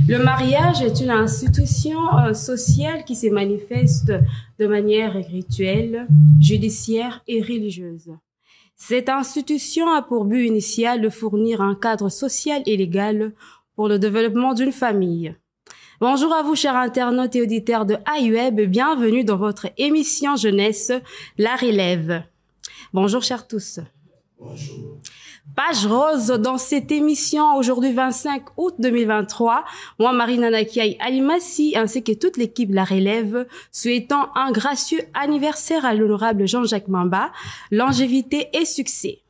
Le mariage est une institution sociale qui se manifeste de manière rituelle, judiciaire et religieuse. Cette institution a pour but initial de fournir un cadre social et légal pour le développement d'une famille. Bonjour à vous, chers internautes et auditeurs de AUWeb, bienvenue dans votre émission jeunesse, La Relève. Bonjour, chers tous. Bonjour. Page rose dans cette émission, aujourd'hui 25 août 2023. Moi, Marie-Nana Kiaï Alimassi, ainsi que toute l'équipe La Relève, souhaitant un gracieux anniversaire à l'honorable Jean-Jacques Mamba, longévité et succès.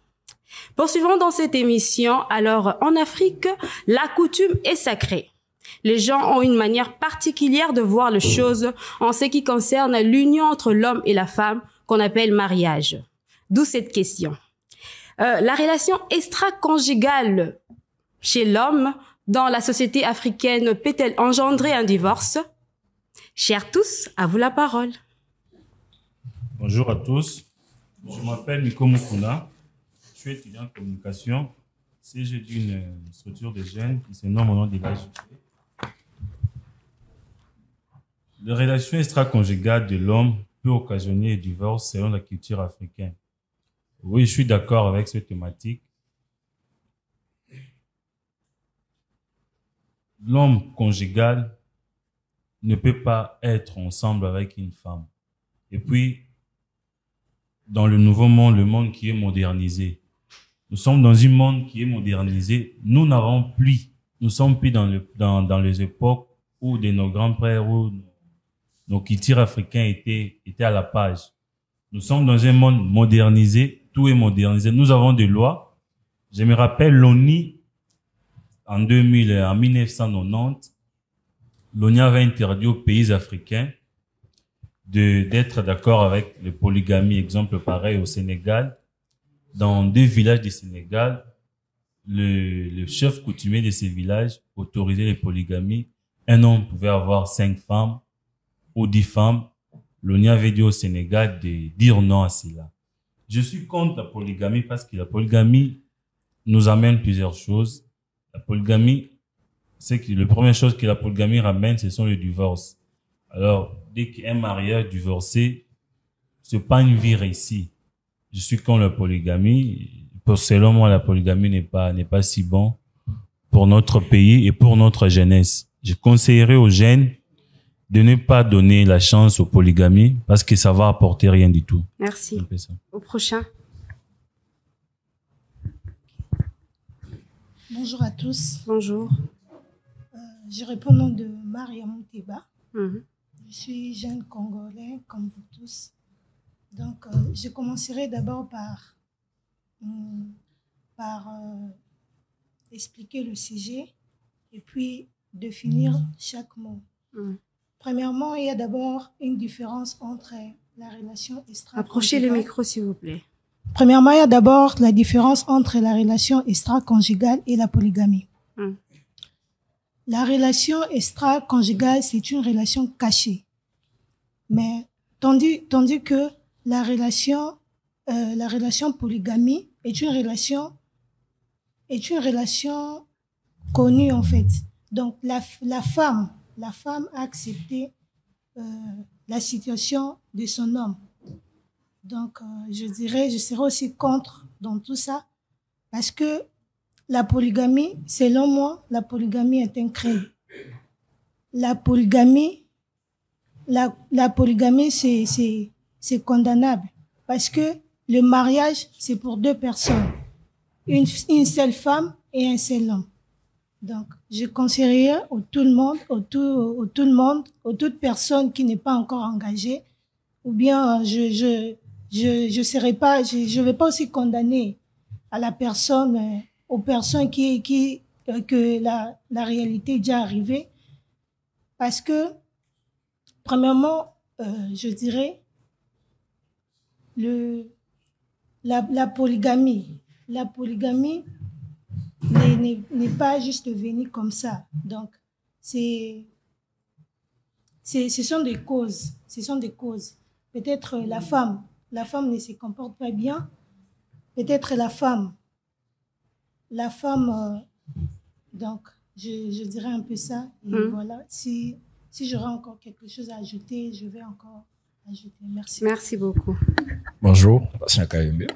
Poursuivons dans cette émission. Alors, en Afrique, la coutume est sacrée. Les gens ont une manière particulière de voir les choses en ce qui concerne l'union entre l'homme et la femme qu'on appelle mariage. D'où cette question. La relation extra-conjugale chez l'homme dans la société africaine peut-elle engendrer un divorce? Chers tous, à vous la parole. Bonjour à tous. Je m'appelle Nico Mukuna. Je suis étudiant en communication. J'ai d'une structure de jeunes qui se nomme au nom de l'AJP. La relation extra-conjugale de l'homme peut occasionner un divorce selon la culture africaine. Oui, je suis d'accord avec cette thématique. L'homme conjugal ne peut pas être ensemble avec une femme. Et puis, dans le nouveau monde, le monde qui est modernisé, nous sommes dans un monde qui est modernisé. Nous n'avons plus, nous sommes plus dans les époques où de nos grands-pères, où nos cultures africaines étaient à la page. Nous sommes dans un monde modernisé. Tout est modernisé. Nous avons des lois. Je me rappelle l'ONU en 1990, l'ONU avait interdit aux pays africains d'être d'accord avec le polygamie. Exemple pareil au Sénégal. Dans 2 villages du Sénégal, le chef coutumier de ces villages autorisait les polygamies. Un homme pouvait avoir 5 femmes ou 10 femmes. L'ONU avait dit au Sénégal de dire non à cela. Je suis contre la polygamie parce que la polygamie nous amène plusieurs choses. La polygamie, c'est que la première chose que la polygamie ramène, ce sont les divorces. Alors, dès qu'un mariage divorcé, c'est pas une vie réussie. Je suis contre la polygamie. Selon moi, la polygamie n'est pas si bon pour notre pays et pour notre jeunesse. Je conseillerais aux jeunes de ne pas donner la chance aux polygamies parce que ça va apporter rien du tout. Merci. Au prochain. Bonjour à tous. Bonjour. Je réponds au nom de Mariam Teba. Mm-hmm. Je suis jeune Congolais comme vous tous. Donc, je commencerai d'abord par expliquer le sujet et puis définir chaque mot. Mm. Premièrement, il y a d'abord une différence entre la relation extra-conjugale. Approchez le micro, s'il vous plaît. Premièrement, il y a d'abord la différence entre la relation extra-conjugale et la polygamie. Mm. La relation extra-conjugale, c'est une relation cachée. Mais tandis que la relation polygamie est une relation connue en fait. Donc la femme a accepté la situation de son homme. Donc, je serais aussi contre dans tout ça, parce que la polygamie, selon moi, la polygamie est un crime. La polygamie, c'est condamnable, parce que le mariage, c'est pour 2 personnes, une seule femme et un seul homme. Donc, je conseillerais à toute personne qui n'est pas encore engagée, ou bien je vais pas aussi condamner à la personne, aux personnes que la réalité est déjà arrivée, parce que premièrement, je dirais la polygamie n'est pas juste venue comme ça. Donc, ce sont des causes. Peut-être la femme ne se comporte pas bien. Peut-être la femme, donc, je dirais un peu ça. Et voilà, si j'aurais encore quelque chose à ajouter, je vais encore ajouter. Merci. Merci beaucoup. Bonjour, Bastien Kayembe.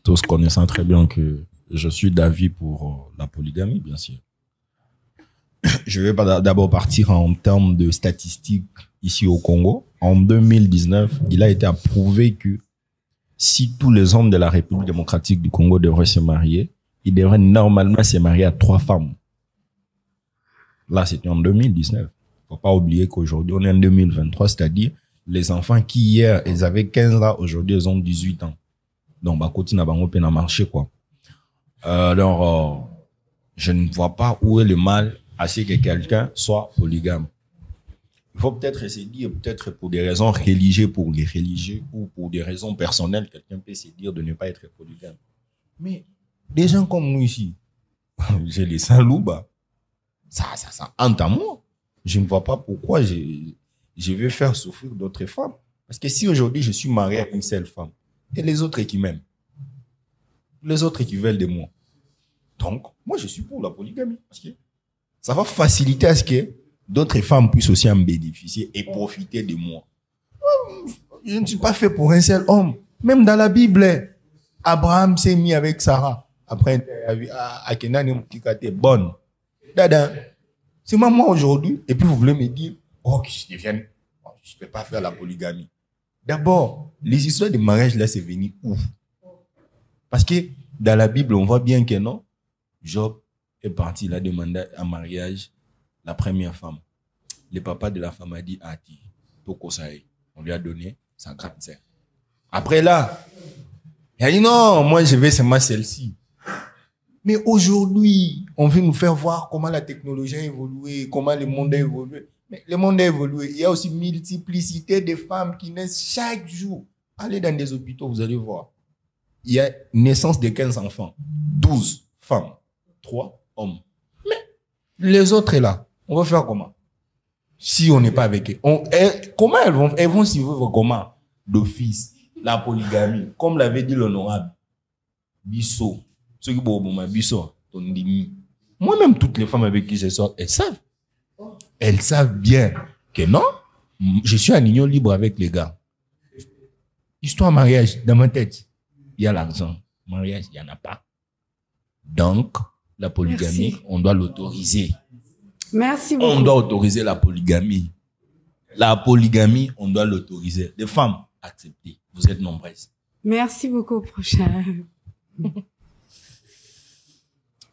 Tous connaissant très bien que je suis d'avis pour la polygamie, bien sûr. Je vais d'abord partir en termes de statistiques ici au Congo. En 2019, il a été approuvé que si tous les hommes de la République démocratique du Congo devraient se marier, ils devraient normalement se marier à 3 femmes. Là, c'était en 2019. Faut pas oublier qu'aujourd'hui, on est en 2023, c'est-à-dire les enfants qui hier, ils avaient 15 ans, aujourd'hui, ils ont 18 ans. Donc, bah, continue à marcher, quoi. Alors, je ne vois pas où est le mal à ce que quelqu'un soit polygame. Il faut peut-être se dire, peut-être pour des raisons religieuses, pour les religieux, ou pour des raisons personnelles, quelqu'un peut se dire de ne pas être polygame. Mais des gens comme nous ici, j'ai les Saint-Louba, ça entre à moi. Je ne vois pas pourquoi je vais faire souffrir d'autres femmes. Parce que si aujourd'hui je suis marié à une seule femme, et les autres qui m'aiment, les autres qui veulent de moi. Donc, moi je suis pour la polygamie. Parce que ça va faciliter à ce que d'autres femmes puissent aussi en bénéficier et profiter de moi. Je ne suis pas fait pour un seul homme. Même dans la Bible, Abraham s'est mis avec Sarah. Après, Akenan qui était bonne. Dada. C'est moi aujourd'hui. Et puis vous voulez me dire, oh, que je devienne, je ne peux pas faire la polygamie. D'abord, les histoires de mariage là, c'est venu où? Parce que dans la Bible, on voit bien que non, Job est parti, il a demandé en mariage la première femme. Le papa de la femme a dit, on lui a donné sa grande sœur. Après là, il a dit non, moi je vais seulement celle-ci. Mais aujourd'hui, on veut nous faire voir comment la technologie a évolué, comment le monde a évolué. Mais le monde a évolué. Il y a aussi multiplicité de femmes qui naissent chaque jour. Allez dans des hôpitaux, vous allez voir. Il y a naissance de 15 enfants, 12 femmes, 3 hommes. Mais les autres là, on va faire comment? Si on n'est pas avec eux. Comment elles vont survivre comment? D'office, la polygamie. Comme l'avait dit l'honorable Bissot. Ceux qui bon Bissot, moi-même, toutes les femmes avec qui je sors, elles savent. Elles savent bien que non, je suis en union libre avec les gars. Histoire mariage, dans ma tête, il y a l'argent. Mariage, il n'y en a pas. Donc, la polygamie, merci. On doit l'autoriser. Merci beaucoup. On doit autoriser la polygamie. La polygamie, on doit l'autoriser. Les femmes, acceptez. Vous êtes nombreuses. Merci beaucoup, prochain.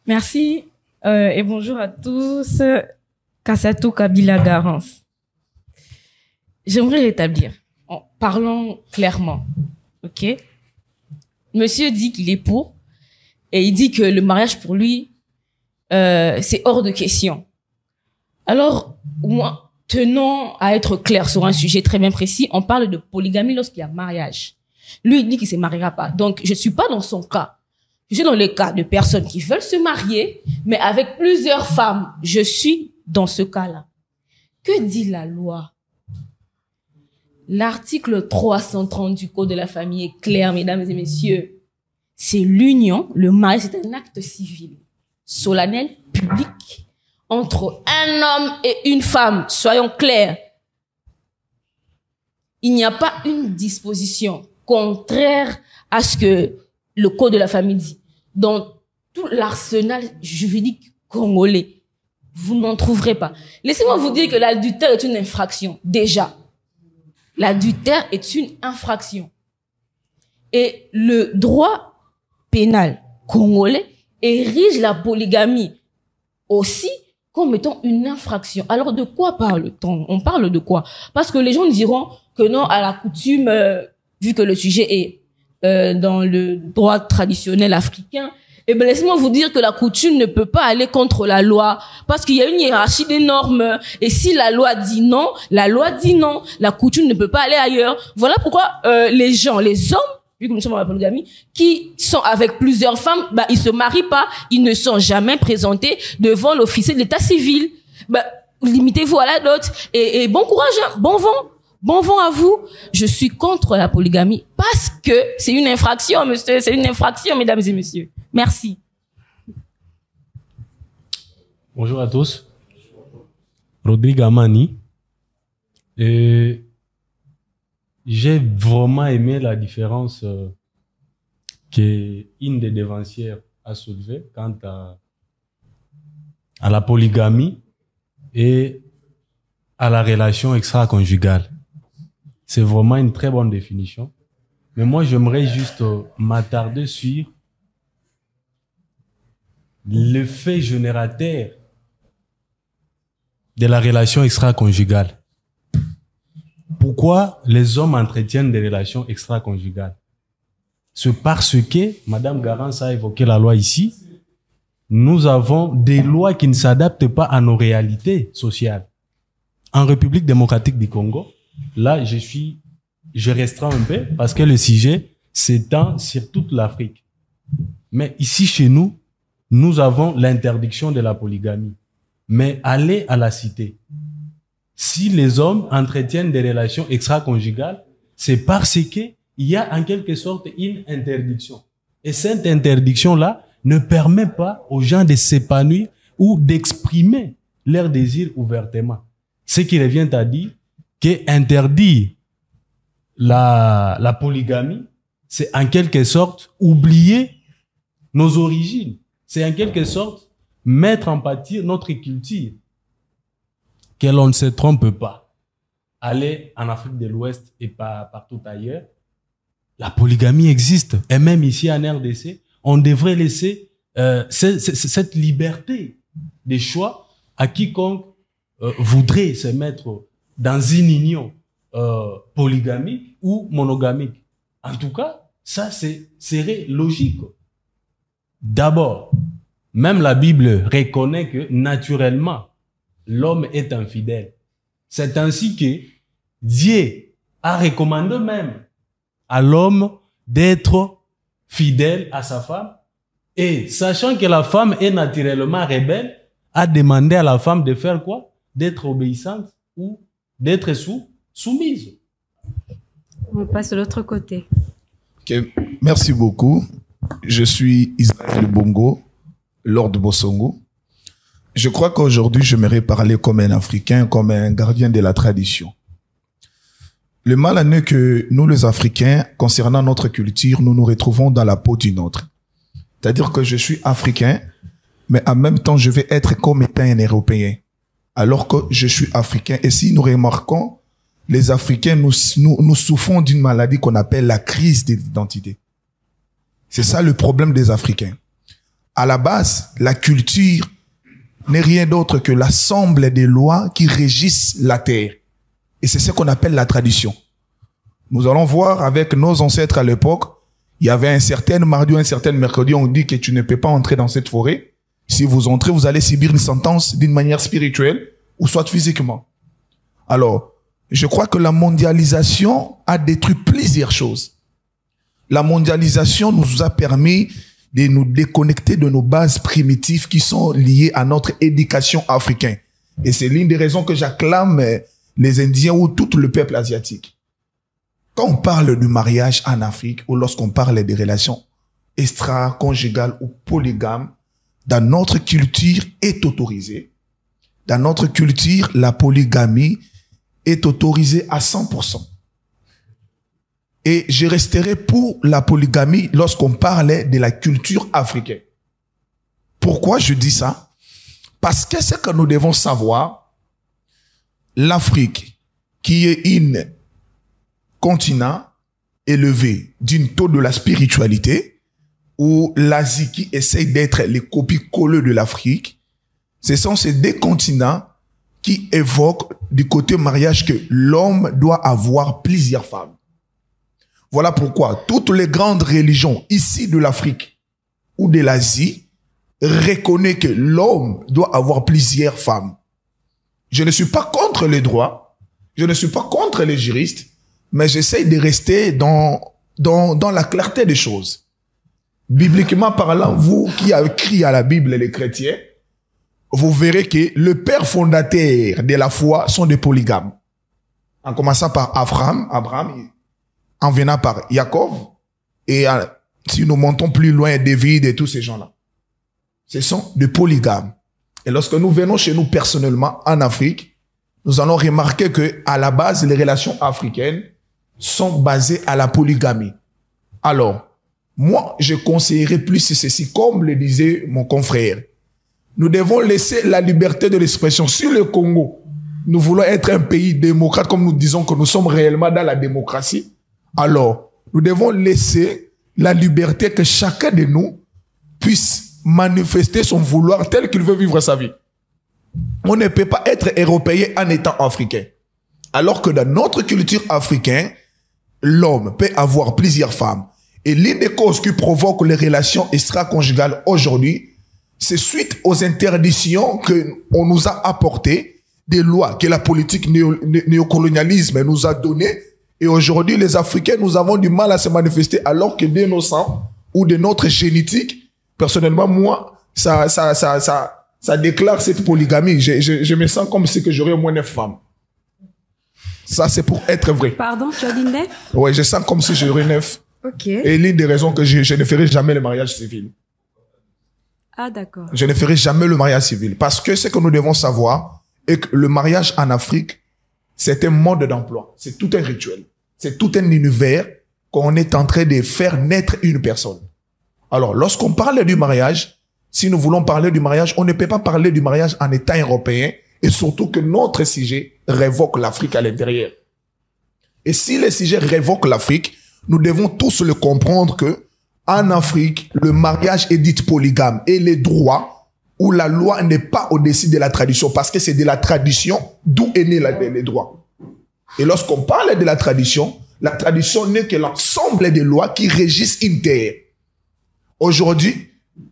Merci et bonjour à tous. Kassatou Kabila Garance. J'aimerais rétablir en parlant clairement. Ok? Monsieur dit qu'il est pour et il dit que le mariage pour lui, c'est hors de question. Alors, moi, tenons à être clair sur un sujet très bien précis. On parle de polygamie lorsqu'il y a mariage. Lui, il dit qu'il ne se mariera pas. Donc, je ne suis pas dans son cas. Je suis dans le cas de personnes qui veulent se marier, mais avec plusieurs femmes. Je suis dans ce cas-là. Que dit la loi? L'article 330 du Code de la famille est clair, mesdames et messieurs. C'est l'union, le mariage, c'est un acte civil, solennel, public, entre un homme et une femme. Soyons clairs. Il n'y a pas une disposition contraire à ce que le Code de la famille dit. Dans tout l'arsenal juridique congolais, vous n'en trouverez pas. Laissez-moi vous dire que l'adultère est une infraction. Déjà, l'adultère est une infraction. Et le droit pénal congolais érige la polygamie aussi comme étant une infraction. Alors de quoi parle-t-on? On parle de quoi? Parce que les gens diront que non, à la coutume, vu que le sujet est dans le droit traditionnel africain, eh ben laissez-moi vous dire que la coutume ne peut pas aller contre la loi parce qu'il y a une hiérarchie des normes et si la loi dit non, la loi dit non, la coutume ne peut pas aller ailleurs. Voilà pourquoi les gens, les hommes, vu que nous sommes dans la polygamie, qui sont avec plusieurs femmes, bah ils se marient pas, ils ne sont jamais présentés devant l'officier de l'état civil. Bah limitez-vous à la dot et bon courage, hein, bon vent. Bon vent à vous. Je suis contre la polygamie parce que c'est une infraction, monsieur. C'est une infraction, mesdames et messieurs. Merci. Bonjour à tous. Rodrigue Amani. Et j'ai vraiment aimé la différence qu'une des dévancières a soulevée quant à la polygamie et à la relation extra-conjugale. C'est vraiment une très bonne définition. Mais moi, j'aimerais juste m'attarder sur le fait générateur de la relation extra-conjugale. Pourquoi les hommes entretiennent des relations extra-conjugales? C'est parce que, Madame Garance a évoqué la loi ici, nous avons des lois qui ne s'adaptent pas à nos réalités sociales. En République démocratique du Congo, là, je restreins un peu parce que le sujet s'étend sur toute l'Afrique. Mais ici, chez nous, nous avons l'interdiction de la polygamie. Mais allez à la cité. Si les hommes entretiennent des relations extra-conjugales, c'est parce que il y a en quelque sorte une interdiction. Et cette interdiction-là ne permet pas aux gens de s'épanouir ou d'exprimer leur désir ouvertement. Ce qui revient à dire qu'interdire la polygamie, c'est en quelque sorte oublier nos origines. C'est en quelque sorte mettre en pâture notre culture. Que l'on ne se trompe pas. Aller en Afrique de l'Ouest et pas partout ailleurs, la polygamie existe. Et même ici en RDC, on devrait laisser cette liberté des choix à quiconque voudrait se mettre dans une union polygamique ou monogamique. En tout cas, ça serait logique. D'abord, même la Bible reconnaît que naturellement, l'homme est infidèle. C'est ainsi que Dieu a recommandé même à l'homme d'être fidèle à sa femme. Et sachant que la femme est naturellement rebelle, a demandé à la femme de faire quoi? D'être obéissante ou d'être soumise. On passe de l'autre côté. Okay. Merci beaucoup. Je suis Israël Bongo, Lord Bosongo. Je crois qu'aujourd'hui, j'aimerais parler comme un Africain, comme un gardien de la tradition. Le mal en est que nous, les Africains, concernant notre culture, nous nous retrouvons dans la peau d'une autre. C'est-à-dire que je suis Africain, mais en même temps, je vais être comme étant un Européen, alors que je suis Africain. Et si nous remarquons, les Africains, nous souffrons d'une maladie qu'on appelle la crise d'identité. C'est ça le problème des Africains. À la base, la culture n'est rien d'autre que l'ensemble des lois qui régissent la terre. Et c'est ce qu'on appelle la tradition. Nous allons voir avec nos ancêtres à l'époque, il y avait un certain mardi ou un certain mercredi, on dit que tu ne peux pas entrer dans cette forêt. Si vous entrez, vous allez subir une sentence d'une manière spirituelle ou soit physiquement. Alors, je crois que la mondialisation a détruit plusieurs choses. La mondialisation nous a permis de nous déconnecter de nos bases primitives qui sont liées à notre éducation africaine. Et c'est l'une des raisons que j'acclame les Indiens ou tout le peuple asiatique. Quand on parle du mariage en Afrique ou lorsqu'on parle des relations extra-conjugales ou polygames, dans notre culture est autorisée. Dans notre culture, la polygamie est autorisée à 100%. Et je resterai pour la polygamie lorsqu'on parlait de la culture africaine. Pourquoi je dis ça? Parce que ce que nous devons savoir, l'Afrique, qui est un continent élevé d'un taux de la spiritualité, ou l'Asie qui essaye d'être les copies-collées de l'Afrique, ce sont ces deux continents qui évoquent du côté mariage que l'homme doit avoir plusieurs femmes. Voilà pourquoi toutes les grandes religions ici de l'Afrique ou de l'Asie reconnaissent que l'homme doit avoir plusieurs femmes. Je ne suis pas contre les droits, je ne suis pas contre les juristes, mais j'essaie de rester dans la clarté des choses. Bibliquement parlant, vous qui avez écrit à la Bible les chrétiens, vous verrez que le père fondateur de la foi sont des polygames. En commençant par Abraham, en venant par Jacob, et si nous montons plus loin, David et tous ces gens-là. Ce sont des polygames. Et lorsque nous venons chez nous personnellement en Afrique, nous allons remarquer que à la base, les relations africaines sont basées à la polygamie. Alors, moi, je conseillerais plus ceci, comme le disait mon confrère. Nous devons laisser la liberté de l'expression. Sur le Congo, nous voulons être un pays démocrate, comme nous disons que nous sommes réellement dans la démocratie. Alors, nous devons laisser la liberté que chacun de nous puisse manifester son vouloir tel qu'il veut vivre sa vie. On ne peut pas être européen en étant africain. Alors que dans notre culture africaine, l'homme peut avoir plusieurs femmes. Et l'une des causes qui provoquent les relations extra-conjugales aujourd'hui, c'est suite aux interdictions qu'on nous a apportées, des lois que la politique néocolonialisme nous a données. Et aujourd'hui, les Africains, nous avons du mal à se manifester alors que de nos sangs ou de notre génétique, personnellement, moi, ça déclare cette polygamie. Je me sens comme si que j'aurais au moins 9 femmes. Ça, c'est pour être vrai. Pardon, tu as dit 9? Oui, je sens comme si j'aurais 9. Ok. Et l'une des raisons que je ne ferai jamais le mariage civil. Ah, d'accord. Je ne ferai jamais le mariage civil. Parce que ce que nous devons savoir est que le mariage en Afrique, c'est un mode d'emploi. C'est tout un rituel. C'est tout un univers qu'on est en train de faire naître une personne. Alors, lorsqu'on parle du mariage, si nous voulons parler du mariage, on ne peut pas parler du mariage en état européen et surtout que notre sujet révoque l'Afrique à l'intérieur. Et si le sujet révoque l'Afrique, nous devons tous le comprendre que en Afrique, le mariage est dit polygame et les droits où la loi n'est pas au-dessus de la tradition parce que c'est de la tradition d'où est né les droits. Et lorsqu'on parle de la tradition n'est que l'ensemble des lois qui régissent une terre. Aujourd'hui,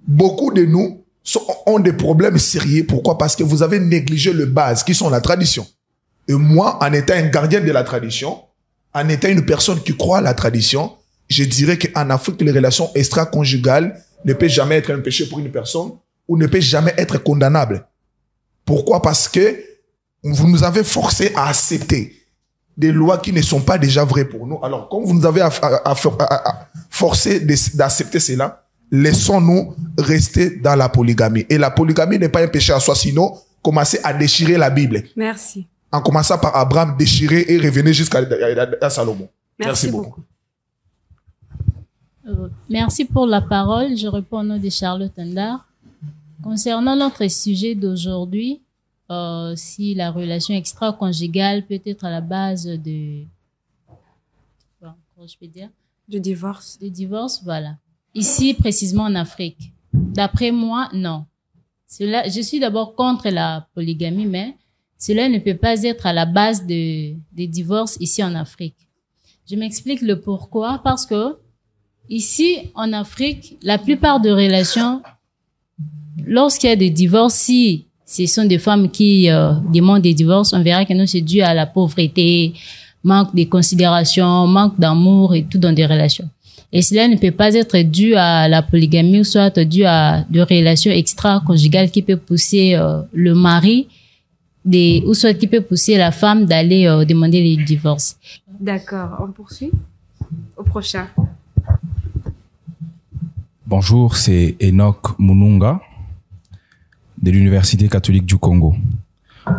beaucoup de nous ont des problèmes sérieux. Pourquoi? Parce que vous avez négligé les bases qui sont la tradition. Et moi, en étant un gardien de la tradition, en étant une personne qui croit à la tradition, je dirais qu'en Afrique, les relations extra-conjugales ne peuvent jamais être un péché pour une personne ou ne peuvent jamais être condamnables. Pourquoi? Parce que vous nous avez forcé à accepter des lois qui ne sont pas déjà vraies pour nous. Alors, comme vous nous avez forcé d'accepter cela, laissons-nous rester dans la polygamie. Et la polygamie n'est pas un péché à soi, sinon commencez à déchirer la Bible. Merci. En commençant par Abraham, déchirer et revenir jusqu'à Salomon. Merci beaucoup. Merci pour la parole. Je réponds au nom de Charlotte Ndar. Concernant notre sujet d'aujourd'hui, si la relation extra-conjugale peut être à la base de... Comment je peux dire? Du divorce. Du divorce, voilà. Ici, précisément en Afrique. D'après moi, non. Je suis d'abord contre la polygamie, mais cela ne peut pas être à la base des divorces ici en Afrique. Je m'explique le pourquoi. Parce que ici, en Afrique, la plupart des relations, lorsqu'il y a des divorces, si ce sont des femmes qui demandent des divorces, on verra que non, c'est dû à la pauvreté, manque de considération, manque d'amour et tout dans des relations. Et cela ne peut pas être dû à la polygamie ou soit dû à des relations extra-conjugales qui peut pousser le mari ou soit qui peut pousser la femme d'aller demander le divorce. D'accord, on poursuit au prochain. Bonjour, c'est Enoch Mununga de l'Université catholique du Congo.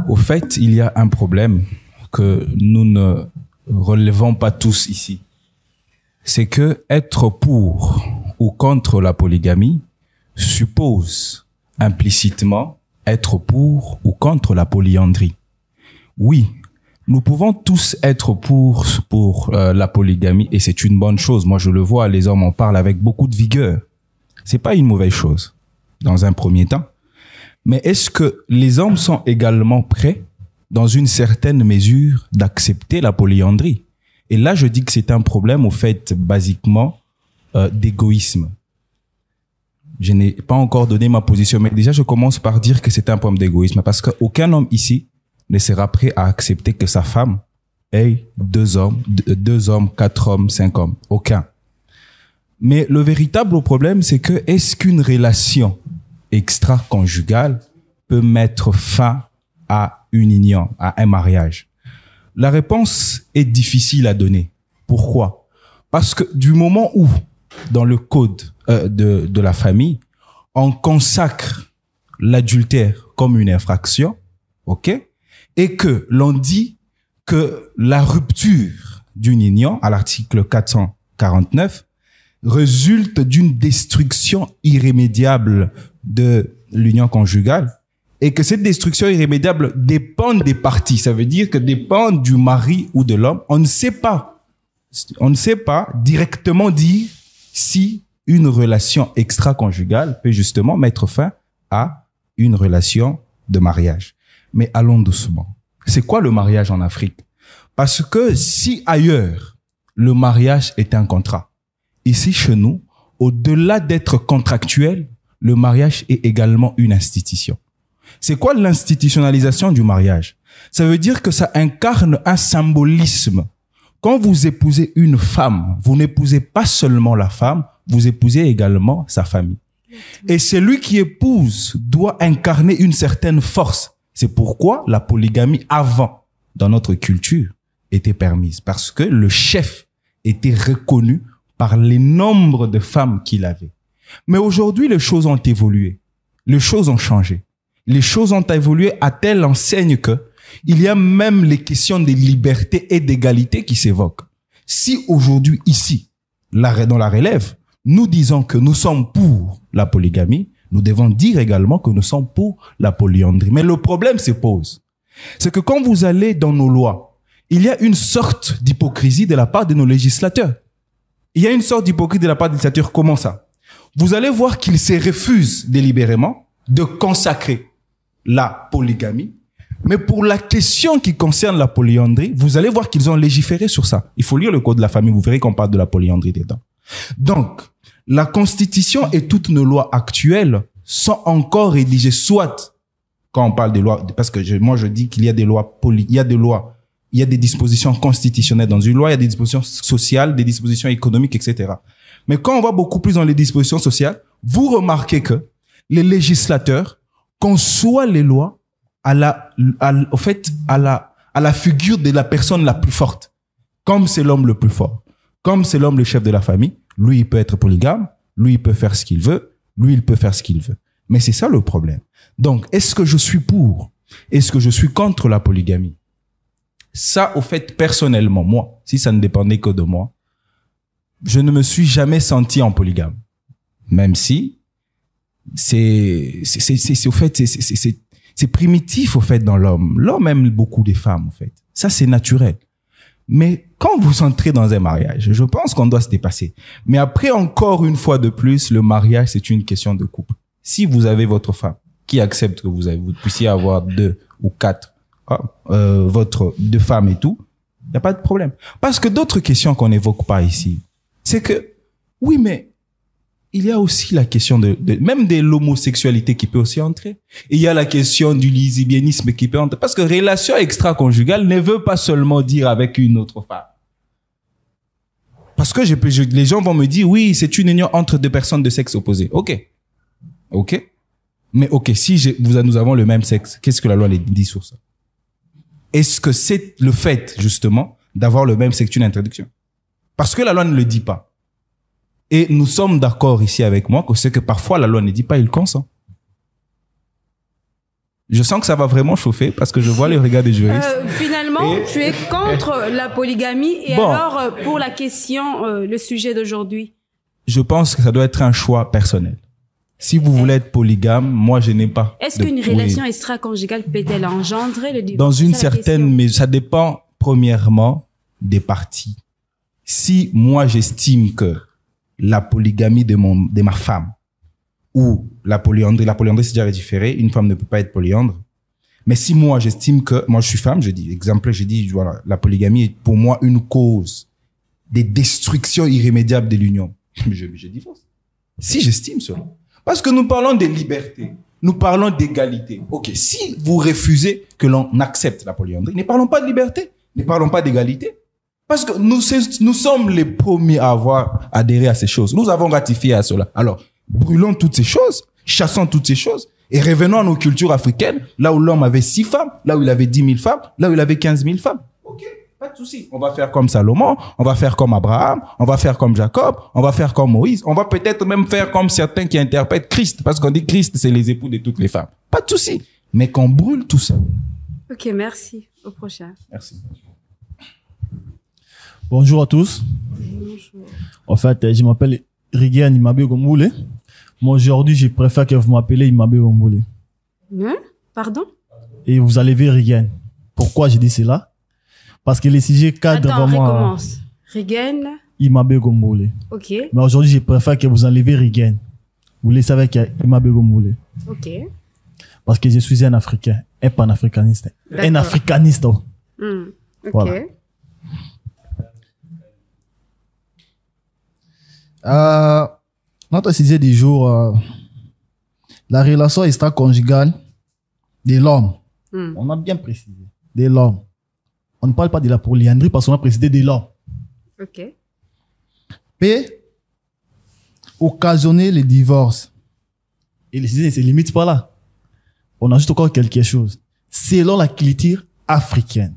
Au fait, il y a un problème que nous ne relevons pas tous ici. C'est que être pour ou contre la polygamie suppose implicitement être pour ou contre la polyandrie. Oui, nous pouvons tous être pour la polygamie et c'est une bonne chose. Moi, je le vois, les hommes en parlent avec beaucoup de vigueur. C'est pas une mauvaise chose dans un premier temps. Mais est-ce que les hommes sont également prêts, dans une certaine mesure, d'accepter la polyandrie? Et là, je dis que c'est un problème, au fait, basiquement, d'égoïsme. Je n'ai pas encore donné ma position, mais déjà, je commence par dire que c'est un problème d'égoïsme, parce qu'aucun homme ici ne sera prêt à accepter que sa femme ait 2 hommes, 4 hommes, 5 hommes. Aucun. Mais le véritable problème, c'est que est-ce qu'une relation extra-conjugale peut mettre fin à une union, à un mariage? La réponse est difficile à donner. Pourquoi? Parce que du moment où, dans le code de la famille, on consacre l'adultère comme une infraction, ok, et que l'on dit que la rupture d'une union, à l'article 449, résulte d'une destruction irrémédiable de l'union conjugale, et que cette destruction irrémédiable dépend des parties. Ça veut dire que dépend du mari ou de l'homme. On ne sait pas directement dire si une relation extra-conjugale peut justement mettre fin à une relation de mariage. Mais allons doucement. C'est quoi le mariage en Afrique? Parce que si ailleurs, le mariage est un contrat, ici chez nous, au-delà d'être contractuel, le mariage est également une institution. C'est quoi l'institutionnalisation du mariage? Ça veut dire que ça incarne un symbolisme. Quand vous épousez une femme, vous n'épousez pas seulement la femme, vous épousez également sa famille. Et celui qui épouse doit incarner une certaine force. C'est pourquoi la polygamie avant, dans notre culture, était permise. Parce que le chef était reconnu par les nombres de femmes qu'il avait. Mais aujourd'hui, les choses ont évolué. Les choses ont changé. Les choses ont évolué à telle enseigne que il y a même les questions de liberté et d'égalité qui s'évoquent. Si aujourd'hui, ici, dans la relève, nous disons que nous sommes pour la polygamie, nous devons dire également que nous sommes pour la polyandrie. Mais le problème se pose. C'est que quand vous allez dans nos lois, il y a une sorte d'hypocrisie de la part de nos législateurs. Il y a une sorte d'hypocrisie de la part des législateurs. Comment ça? Vous allez voir qu'ils se refusent délibérément de consacrer la polygamie. Mais pour la question qui concerne la polyandrie, vous allez voir qu'ils ont légiféré sur ça. Il faut lire le code de la famille, vous verrez qu'on parle de la polyandrie dedans. Donc, la Constitution et toutes nos lois actuelles sont encore rédigées, soit quand on parle des lois, parce que moi je dis qu'il y a des lois il y a des dispositions constitutionnelles dans une loi, il y a des dispositions sociales, des dispositions économiques, etc. Mais quand on va beaucoup plus dans les dispositions sociales, vous remarquez que les législateurs conçoivent les lois à la figure de la personne la plus forte. Comme c'est l'homme le plus fort, comme c'est l'homme le chef de la famille, lui il peut être polygame, lui il peut faire ce qu'il veut, lui il peut faire ce qu'il veut. Mais c'est ça le problème. Donc, est-ce que je suis pour? Est-ce que je suis contre la polygamie? Ça, au fait, personnellement, moi, si ça ne dépendait que de moi, je ne me suis jamais senti en polygame. Même si c'est primitif, au fait, dans l'homme. L'homme aime beaucoup des femmes, au fait. Ça, c'est naturel. Mais quand vous entrez dans un mariage, je pense qu'on doit se dépasser. Mais après, encore une fois de plus, le mariage, c'est une question de couple. Si vous avez votre femme qui accepte que vous puissiez avoir 2 ou 4 deux femmes et tout, il n'y a pas de problème. Parce que d'autres questions qu'on n'évoque pas ici, c'est que, oui, mais il y a aussi la question même de l'homosexualité qui peut aussi entrer. Et il y a la question du lesbianisme qui peut entrer. Parce que relation extra-conjugale ne veut pas seulement dire avec une autre femme. Parce que les gens vont me dire, oui, c'est une union entre 2 personnes de sexe opposé. OK. Mais OK, si nous avons le même sexe, qu'est-ce que la loi dit sur ça? Est-ce que c'est le fait, justement, d'avoir le même sexe une introduction? Parce que la loi ne le dit pas. Et nous sommes d'accord ici avec moi que c'est que parfois la loi ne dit pas, il consent. Je sens que ça va vraiment chauffer parce que je vois les regards des juristes. Finalement, tu es contre la polygamie et bon, alors pour la question, le sujet d'aujourd'hui? Je pense que ça doit être un choix personnel. Si vous voulez être polygame, moi je n'ai pas. Est-ce qu'une relation extra-conjugale peut-elle engendrer le divorce? Dans une certaine, mais ça dépend premièrement des parties. Si moi j'estime que la polygamie de ma femme ou la polyandrie c'est déjà différé, une femme ne peut pas être polyandre. Mais si moi j'estime que, moi je suis femme, je dis, voilà, la polygamie est pour moi une cause des destructions irrémédiables de l'union. Je divorce. Si j'estime cela. Parce que nous parlons de liberté, nous parlons d'égalité. Ok, si vous refusez que l'on accepte la polyandrie, ne parlons pas de liberté, ne parlons pas d'égalité. Parce que nous sommes les premiers à avoir adhéré à ces choses. Nous avons ratifié à cela. Alors, brûlons toutes ces choses, chassons toutes ces choses et revenons à nos cultures africaines, là où l'homme avait 6 femmes, là où il avait 10 000 femmes, là où il avait 15 000 femmes. Ok. Pas de souci. On va faire comme Salomon, on va faire comme Abraham, on va faire comme Jacob, on va faire comme Moïse, on va peut-être même faire comme certains qui interprètent Christ, parce qu'on dit Christ, c'est les époux de toutes les femmes. Pas de souci. Mais qu'on brûle tout ça. Ok, merci. Au prochain. Merci. Bonjour à tous. Bonjour. En fait, je m'appelle Rigen Imabe Gomboulé. Moi, aujourd'hui, je préfère que vous m'appelez Imabe Gomboulé. Hein? Pardon? Et vous allez voir Rigen. Pourquoi j'ai dit cela? Parce que les sujets cadrent Attends, vraiment recommence. Rigen. Imabe Gomboulé. Ok. Mais aujourd'hui, je préfère que vous enlevez Rigen. Vous laissez avec Imabe Gomboulé. Ok. Parce que je suis un Africain, un panafricaniste. Un D'accord. africaniste. Ok. Voilà. Notre sujet du jour, la relation extra-conjugale de l'homme. On a bien précisé. De l'homme. On ne parle pas de la polyandrie parce qu'on a précisé de l'homme. Ok. Peut occasionner le divorce. Et le sujet ne se limite pas là. On ajoute encore quelque chose. Selon la culture africaine.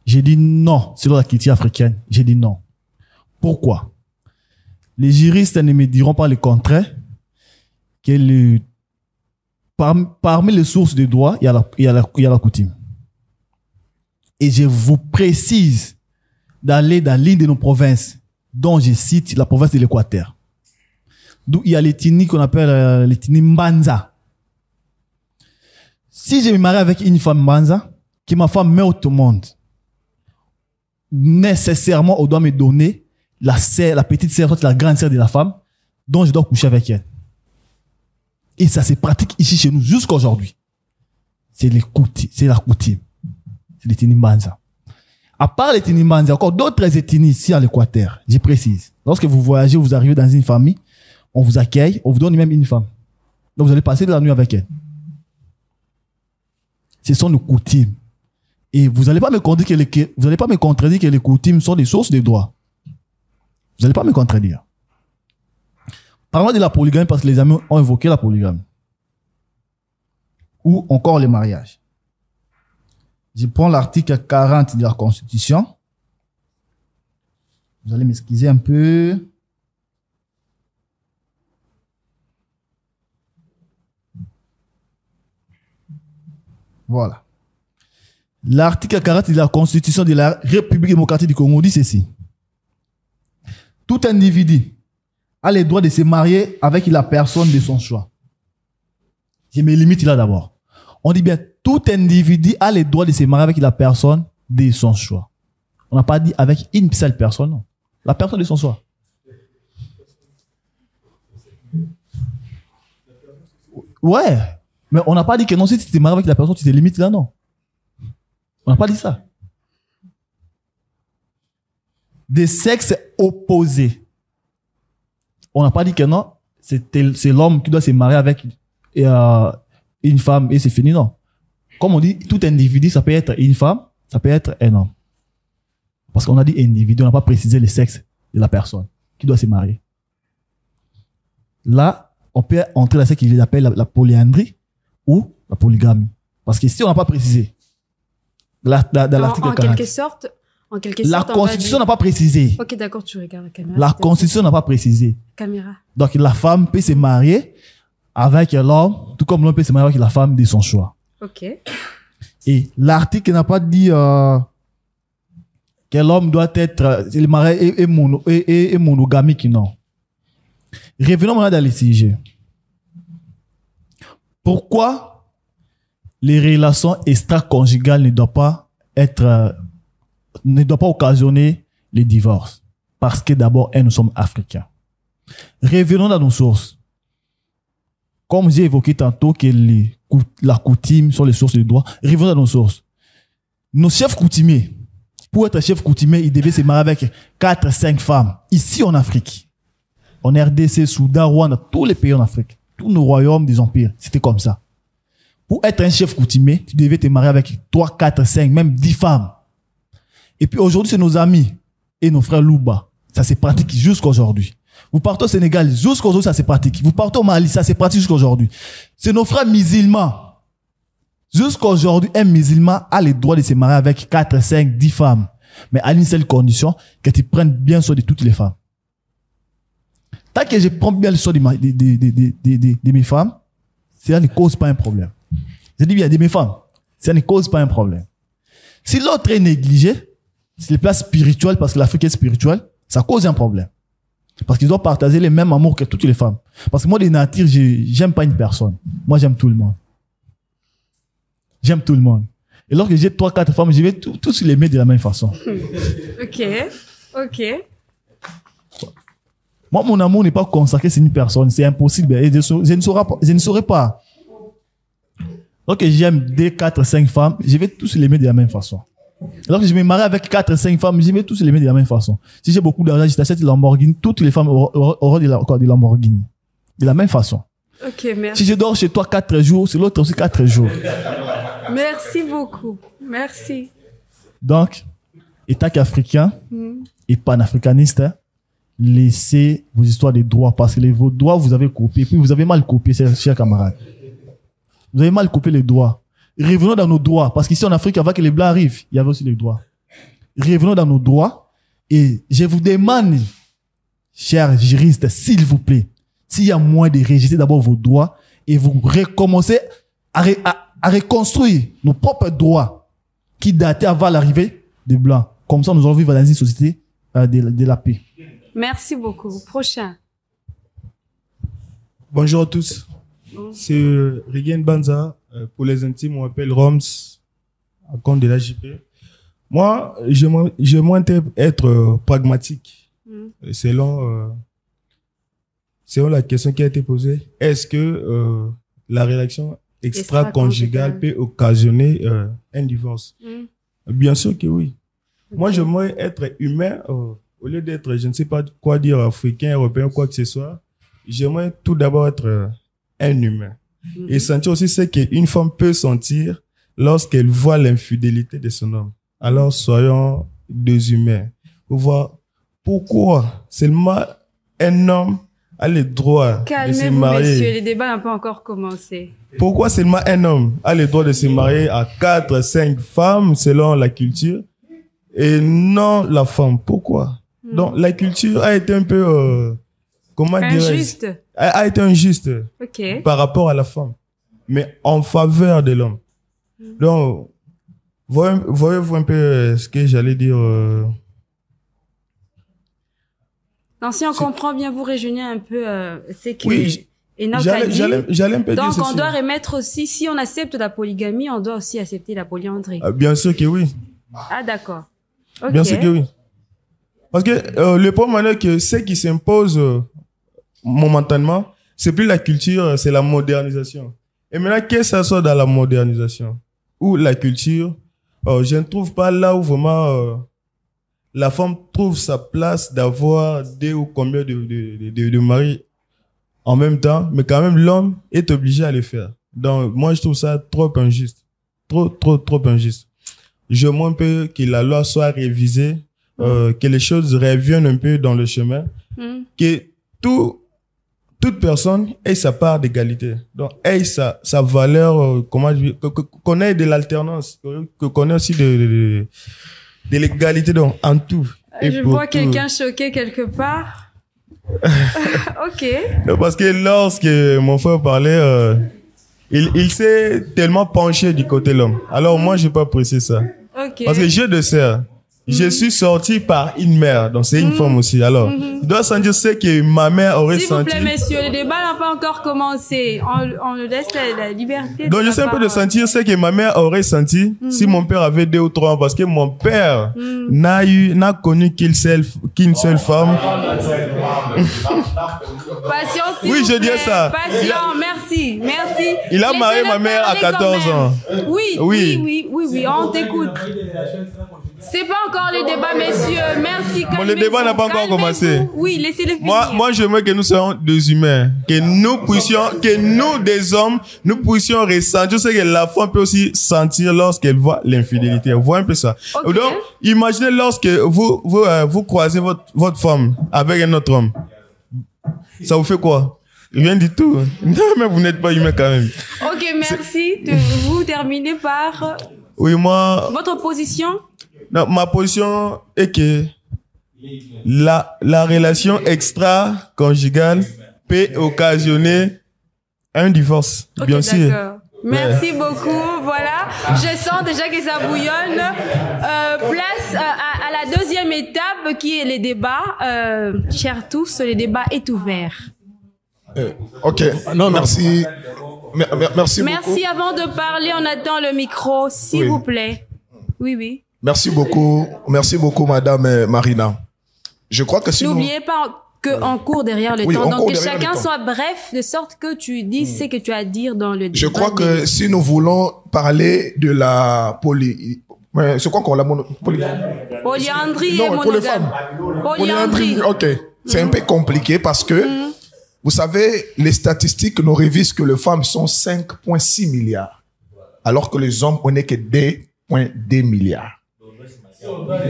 J'ai dit non. Selon la culture africaine, j'ai dit non. Pourquoi? Les juristes ne me diront pas le contraire. Que parmi les sources de droit, il y a la coutume. Et je vous précise d'aller dans l'une de nos provinces, dont je cite la province de l'Équateur, d'où il y a l'ethnie qu'on appelle l'ethnie Mbanza. Si je me marie avec une femme Mbanza, que ma femme meurt au monde, nécessairement, on doit me donner la petite sœur, la grande sœur de la femme, dont je dois coucher avec elle. Et ça se pratique ici chez nous jusqu'à aujourd'hui. C'est la coutume. C'est l'ethnie Mbanza. À part l'ethnie Mbanza, il y a encore d'autres ethnies ici à l'Équateur. Je précise. Lorsque vous voyagez, vous arrivez dans une famille, on vous accueille, on vous donne même une femme. Donc vous allez passer de la nuit avec elle. Ce sont nos coutumes. Et vous n'allez pas me contredire que les coutumes sont des sources de droit. Vous n'allez pas me contredire. Parlons de la polygamie parce que les amis ont évoqué la polygamie. Ou encore le mariage. Je prends l'article 40 de la Constitution. Vous allez m'excuser un peu. Voilà. L'article 40 de la Constitution de la République démocratique du Congo dit ceci. Tout individu a le droit de se marier avec la personne de son choix. Je me limite là d'abord. On dit bien, tout individu a le droit de se marier avec la personne de son choix. On n'a pas dit avec une seule personne, non. La personne de son choix. Ouais, mais on n'a pas dit que non, si tu te maries avec la personne, tu te limites là, non. On n'a pas dit ça. Des sexes opposés. On n'a pas dit que non, c'est l'homme qui doit se marier avec une femme et c'est fini, non. Comme on dit, tout individu, ça peut être une femme, ça peut être un homme. Parce qu'on a dit individu, on n'a pas précisé le sexe de la personne qui doit se marier. Là, on peut entrer dans ce qu'il appelle la polyandrie ou la polygamie. Parce que si on n'a pas précisé, dans l'article 40. En quelque sorte, la Constitution n'a pas précisé. Ok, d'accord, tu regardes la caméra. La Constitution n'a pas précisé. Caméra. Donc, la femme peut se marier avec l'homme, tout comme l'homme peut se marier avec la femme de son choix. Ok. Et l'article n'a pas dit que l'homme doit être le mariage et monogamique, non. Revenons maintenant dans les sujets. Pourquoi les relations extra-conjugales ne doivent pas occasionner les divorces? Parce que d'abord, nous sommes africains. Revenons dans nos sources. Comme j'ai évoqué tantôt que la coutume sont les sources de droit, revenons dans nos sources. Nos chefs coutumiers, pour être chef coutumier, ils devaient se marier avec 4-5 femmes. Ici en Afrique, en RDC, Soudan, Rwanda, tous les pays en Afrique, tous nos royaumes des empires, c'était comme ça. Pour être un chef coutumier, tu devais te marier avec 3, 4, 5, même 10 femmes. Et puis aujourd'hui, c'est nos amis et nos frères Louba. Ça se pratique jusqu'à aujourd'hui. Vous partez au Sénégal, jusqu'à aujourd'hui, ça se pratique. Vous partez au Mali, ça se pratique jusqu'à aujourd'hui. C'est nos frères musulmans Jusqu'à aujourd'hui, un musulman a le droit de se marier avec 4, 5, 10 femmes. Mais à une seule condition, que tu prennes bien soin de toutes les femmes. Tant que je prends bien soin de mes femmes, ça ne cause pas un problème. Je dis bien de mes femmes, ça ne cause pas un problème. Si l'autre est négligé, c'est le plan spirituel, parce que l'Afrique est spirituelle, ça cause un problème. Parce qu'ils doivent partager les mêmes amours que toutes les femmes. Parce que moi, de nature, j'aime pas une personne. Moi, j'aime tout le monde. J'aime tout le monde. Et lorsque j'ai 3, 4 femmes, je vais tous les mettre de la même façon. Ok. Moi, mon amour n'est pas consacré sur une personne. C'est impossible. Et je ne saurais pas. Donc, j'aime 2, 4, 5 femmes, je vais tous les mettre de la même façon. Alors que je me marie avec 4, 5 femmes, je vais tous les mettre de la même façon. Si j'ai beaucoup d'argent, je t'achète une Lamborghini, toutes les femmes auront des Lamborghini. De la même façon. Ok, merci. Si je dors chez toi 4 jours, c'est l'autre aussi 4 jours. Merci beaucoup. Merci. Donc, état qu'africain et panafricaniste, laissez vos histoires de droits, parce que vos droits, vous avez copié, puis vous avez mal copié, chers camarades. Vous avez mal coupé les droits. Revenons dans nos droits, parce qu'ici en Afrique, avant que les Blancs arrivent, il y avait aussi les droits. Revenons dans nos droits, et je vous demande, chers juristes, s'il vous plaît, s'il y a moyen de rejeter d'abord vos droits, et vous recommencez à reconstruire nos propres droits, qui dataient avant l'arrivée des Blancs. Comme ça, nous allons vivre dans une société de la paix. Merci beaucoup. Prochain. Bonjour à tous. C'est Rigen Banza. Pour les intimes, on m'appelle Roms, à compte de la JP. Moi, j'aimerais être pragmatique. Selon la question qui a été posée, est-ce que la relation extra-conjugale peut occasionner un divorce? Bien sûr que oui. Moi, j'aimerais être humain au lieu d'être, je ne sais pas quoi dire, africain, européen, quoi que ce soit. J'aimerais tout d'abord être un humain. Et sentir aussi ce qu'une femme peut sentir lorsqu'elle voit l'infidélité de son homme. Alors, soyons deux humains. Pour voir pourquoi seulement un homme a le droit de se marier. Calmez-vous, messieurs, les débats n'ont pas encore commencé. Pourquoi seulement un homme a le droit de se marier à 4, 5 femmes selon la culture et non la femme? Pourquoi? Donc, la culture a été un peu... injuste. A été injuste par rapport à la femme, mais en faveur de l'homme. Donc, voyez-vous un peu ce que j'allais dire. Non, si on comprend bien, vous réjouissez un peu c'est que j'allais un peu donc dire on doit remettre aussi, si on accepte la polygamie, on doit aussi accepter la polyandrie. Bien sûr que oui. Ah d'accord. Bien sûr que oui. Parce que le problème est que ce qui s'impose momentanément, c'est plus la culture, c'est la modernisation. Et maintenant, qu'est-ce que ça soit dans la modernisation ou la culture, je ne trouve pas là où vraiment la femme trouve sa place d'avoir 2 ou combien de maris en même temps, mais quand même l'homme est obligé à le faire. Donc moi je trouve ça trop injuste, trop injuste. J'aimerais un peu que la loi soit révisée, que les choses reviennent un peu dans le chemin, que toute personne ait sa part d'égalité. Donc, ait sa valeur, qu'on ait de l'alternance, qu'on ait aussi de l'égalité en tout. Je vois quelqu'un choqué quelque part. Ok. Parce que lorsque mon frère parlait, il s'est tellement penché du côté de l'homme. Alors, moi, je n'ai pas apprécié ça. Okay. Parce que j'ai 2 sœurs. Je suis sorti par une mère, donc c'est une femme aussi. Alors, je dois sentir ce que ma mère aurait senti. S'il vous plaît, messieurs, le débat n'a pas encore commencé. On laisse la liberté. Donc, je sais un peu de sentir ce que ma mère aurait senti si mon père avait 2 ou 3 ans, parce que mon père n'a connu qu'une seule femme. Patience, oui, je dis ça. Patient, merci. Il a marié ma mère à 14 ans. Oui, on t'écoute. C'est pas encore le débat, messieurs. Merci. Bon, le débat n'a pas encore commencé. Oui, laissez-le finir. Moi, j'aimerais que nous soyons des humains, que nous, des hommes, nous puissions ressentir ce que la femme peut aussi sentir lorsqu'elle voit l'infidélité. Vous voyez un peu ça. Okay. Donc, imaginez lorsque vous croisez votre femme avec un autre homme. Ça vous fait quoi? Rien du tout. Non, mais vous n'êtes pas humain quand même. Ok, merci. Vous terminez par Oui, moi, votre position. non, ma position est que la relation extra-conjugale peut occasionner un divorce, Ok, bien sûr. d'accord. Merci beaucoup. Voilà, je sens déjà que ça bouillonne. Place à la deuxième étape qui est les débats. Chers tous, le débat est ouvert. Ok, merci. Merci beaucoup. Merci. Avant de parler, on attend le micro, s'il Oui. vous plaît. Oui, oui. Merci beaucoup, Madame Marina. Je crois que si nous... N'oubliez pas qu'on court derrière le Oui, temps. on Donc, court que derrière le chacun temps. soit bref, de sorte que tu dises ce que tu as à dire dans le débat. Je crois que si nous voulons parler de la c'est quoi encore la Polyandrie Non, et pour les monogame. femmes. Polyandrie. Ok. C'est un peu compliqué parce que, vous savez, les statistiques nous révisent que les femmes sont 5,6 milliards. Alors que les hommes, on n'est que 2,2 milliards.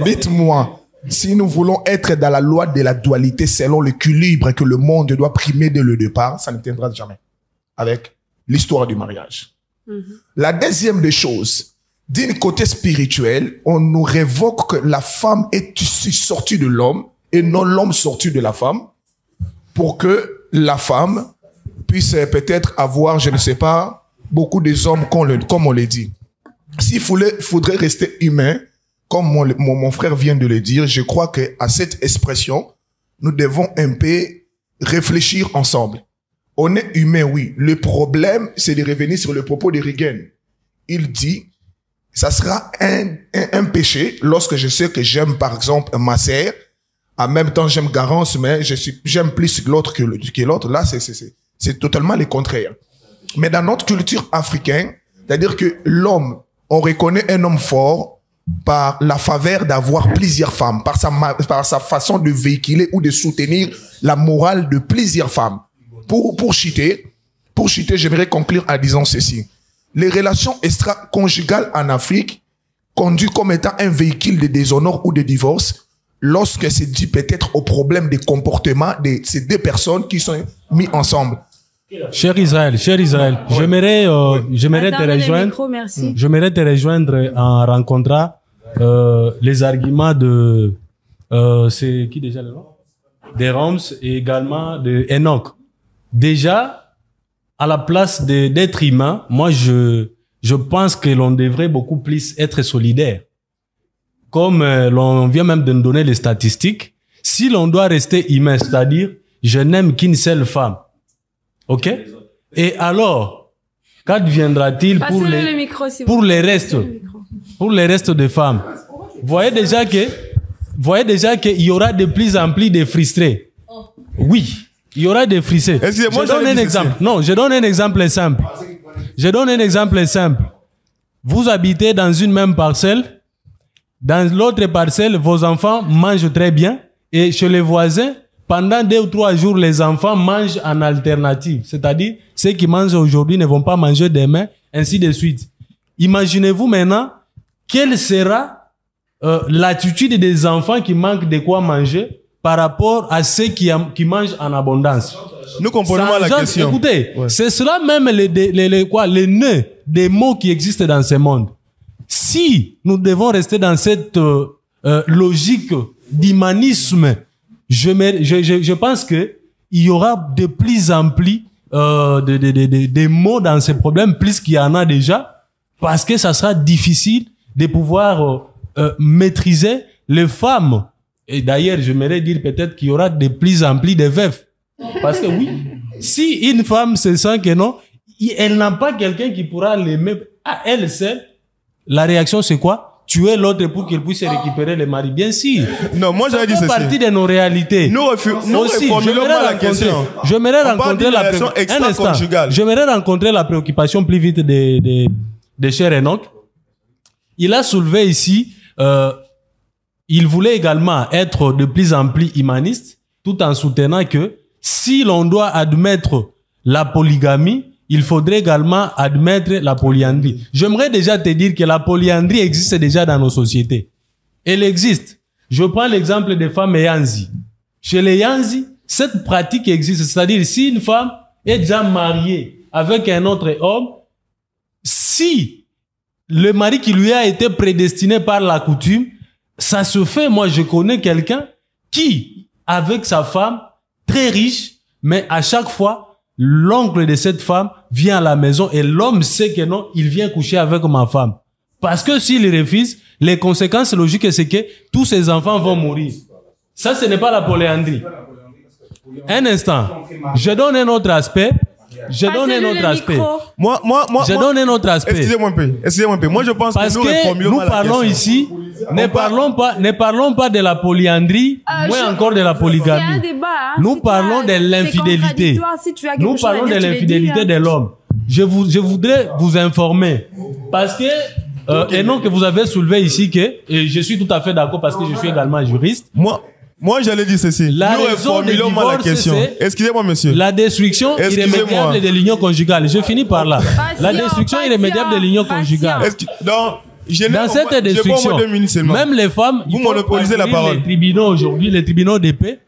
Dites-moi, si nous voulons être dans la loi de la dualité selon l'équilibre que le monde doit primer dès le départ, ça ne tiendra jamais avec l'histoire du mariage. La deuxième des choses, d'un côté spirituel, on nous révoque que la femme est issue sortie de l'homme et non l'homme sorti de la femme pour que la femme puisse peut-être avoir, je ne sais pas, beaucoup des hommes comme on le dit. S'il faudrait rester humain, comme mon frère vient de le dire, je crois que à cette expression, nous devons un peu réfléchir ensemble. On est humain, oui. Le problème, c'est de revenir sur le propos de Reagan. Il dit, ça sera un péché lorsque je sais que j'aime, par exemple, ma sœur. En même temps, j'aime Garance, mais j'aime plus l'autre que l'autre. Là, c'est totalement le contraire. Mais dans notre culture africaine, c'est-à-dire que l'homme, on reconnaît un homme fort par la faveur d'avoir plusieurs femmes, par sa façon de véhiculer ou de soutenir la morale de plusieurs femmes. Pour chuter, j'aimerais conclure en disant ceci. Les relations extra-conjugales en Afrique conduisent comme étant un véhicule de déshonneur ou de divorce lorsque c'est dû peut-être au problème de comportement de ces deux personnes qui sont mises ensemble. Cher Israël, j'aimerais te Attendez le rejoindre. micro, merci. J'aimerais te rejoindre en rencontrant les arguments de c'est qui déjà le nom? De Roms et également de Enoch. Déjà, à la place d'être humain, moi je pense que l'on devrait beaucoup plus être solidaire. Comme l'on vient même de nous donner les statistiques, si l'on doit rester humain, c'est-à-dire je n'aime qu'une seule femme. OK? Et alors, qu'adviendra-t-il pour Passez-le les le micro, s'il vous pour plaît. les restes pour les restes des femmes? Voyez déjà qu'il y aura de plus en plus de frustrés. Oui, il y aura des frustrés. Excusez-moi, Je donne j'avais un dit exemple. ceci. Non, je donne un exemple simple. Vous habitez dans une même parcelle. Dans l'autre parcelle, vos enfants mangent très bien. Et chez les voisins, pendant 2 ou 3 jours, les enfants mangent en alternative. C'est-à-dire, ceux qui mangent aujourd'hui ne vont pas manger demain, ainsi de suite. Imaginez-vous maintenant, quelle sera l'attitude des enfants qui manquent de quoi manger par rapport à ceux qui mangent en abondance. Nous comprenons Ça la engendre- question. Écoutez, Ouais. c'est cela même les nœuds des mots qui existent dans ce monde. Si nous devons rester dans cette logique d'humanisme, je pense que il y aura de plus en plus des mots dans ces problèmes, plus qu'il y en a déjà, parce que ça sera difficile de pouvoir maîtriser les femmes. Et d'ailleurs, j'aimerais dire peut-être qu'il y aura de plus en plus de veufs. Parce que oui, si une femme se sent que non, elle n'a pas quelqu'un qui pourra l'aimer à elle seule, la réaction c'est quoi? Tuer l'autre pour qu'il puisse récupérer le mari. Bien sûr. Non, moi j'avais dit Ça fait ceci. partie de nos réalités. Nous reformulons pas la question. J'aimerais On parle rencontrer d'une la relation un instant. extra-conjugale. J'aimerais rencontrer la préoccupation plus vite de cher Enoch. Il a soulevé ici, il voulait également être de plus en plus humaniste, tout en soutenant que si l'on doit admettre la polygamie, il faudrait également admettre la polyandrie. J'aimerais déjà te dire que la polyandrie existe déjà dans nos sociétés. Elle existe. Je prends l'exemple des femmes Yanzi. Chez les Yanzi, cette pratique existe. C'est-à-dire, si une femme est déjà mariée avec un autre homme, si le mari qui lui a été prédestiné par la coutume, ça se fait. Moi, je connais quelqu'un qui, avec sa femme, très riche, mais à chaque fois, l'oncle de cette femme vient à la maison et l'homme sait que non, il vient coucher avec ma femme. Parce que s'il refuse, les conséquences logiques, c'est que tous ses enfants vont mourir. Ça, ce n'est pas la polyandrie. Un instant. Je donne un autre aspect. Je donne un autre aspect. Je donne un autre aspect. Excusez-moi un peu. Moi, je pense parce que nous parlons ici, ne parlons pas de la polyandrie, moins encore de la polygamie. C'est un débat, hein. Nous parlons de l'infidélité. Nous parlons de l'infidélité de l'homme. Je voudrais vous informer parce que et non que vous avez soulevé ici que et je suis tout à fait d'accord parce que je suis également juriste. Moi, j'allais dire ceci. La raison du divorce, c'est excusez-moi, monsieur. La destruction irrémédiable de l'union conjugale. Je finis par là. La destruction irrémédiable de l'union conjugale. Dans cette destruction, même les femmes, vous monopolisez la parole. Les tribunaux aujourd'hui, les tribunaux de paix,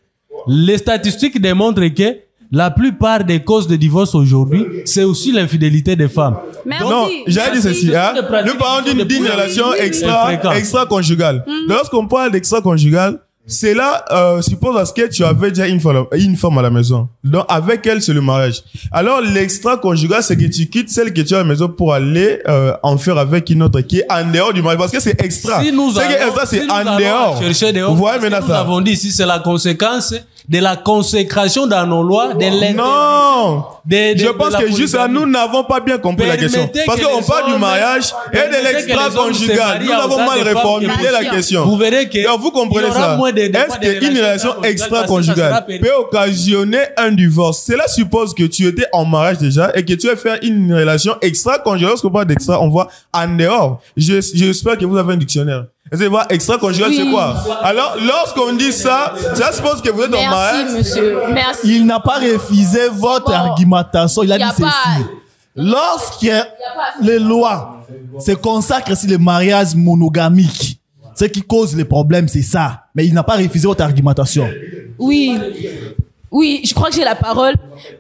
les statistiques démontrent que la plupart des causes de divorce aujourd'hui, c'est aussi l'infidélité des femmes. Merci. Non, j'allais dire ceci. Nous parlons d'une relation extra-conjugale. Lorsqu'on parle d'extra-conjugale, c'est là, suppose à ce que tu avais déjà une femme à la maison. Donc, avec elle, c'est le mariage. Alors, l'extra-conjugal, c'est que tu quittes celle que tu as à la maison pour aller en faire avec une autre qui est en dehors du mariage. Parce que c'est extra. Si nous c'est en dehors. Vous voyez maintenant ça. Nous avons dit ici, c'est la conséquence de la consécration dans nos lois de l'intérêt. Non! Je pense que juste là, nous n'avons pas bien compris la question. Parce qu'on parle du mariage et de l'extra-conjugal. Nous avons mal reformulé la question. Vous verrez que alors, vous comprenez ça. Est-ce qu'une relation extra-conjugale peut occasionner un divorce? Cela suppose que tu étais en mariage déjà et que tu vas faire une relation extra-conjugale. Lorsqu'on parle d'extra, on voit en dehors. J'espère que vous avez un dictionnaire. Vous voir extra-conjugal, c'est quoi? Alors, lorsqu'on dit ça, ça suppose que vous êtes en mariage. Merci, monsieur. Merci. Il n'a pas refusé votre argumentation. Il a dit ceci. Lorsque les lois se consacrent sur le mariage monogamique, ce qui cause les problèmes, c'est ça. Mais il n'a pas refusé votre argumentation. Oui, je crois que j'ai la parole.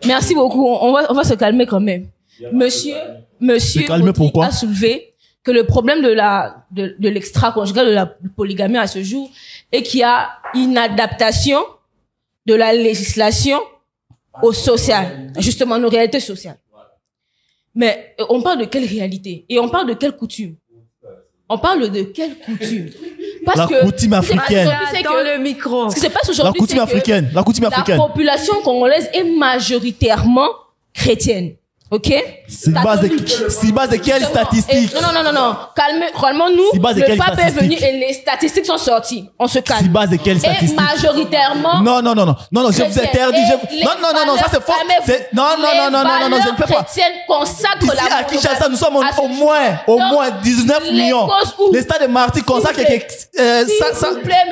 Merci beaucoup. On va se calmer quand même. Monsieur a soulevé que le problème de l'extra-conjugal, de la polygamie à ce jour, est qu'il y a une adaptation de la législation au social, justement, nos réalités sociales. Mais on parle de quelle réalité? Et on parle de quelle coutume? On parle de quelle coutume? La coutume africaine. Dans le micro. Ce qui se passe aujourd'hui, la coutume africaine. La coutume africaine. La population congolaise est majoritairement chrétienne. Ok? C'est base de quelles statistiques? Non. Calmons-nous. Le pape est venu et les statistiques sont sorties. On se calme. C'est base de quelles statistiques? Et majoritairement. Non, je vous interdis. Non, ça c'est faux. Non, je ne peux pas. Chrétienne consacre ici, à Kinshasa, nous sommes au moins 19 millions. Les stades de Martyrs consacrent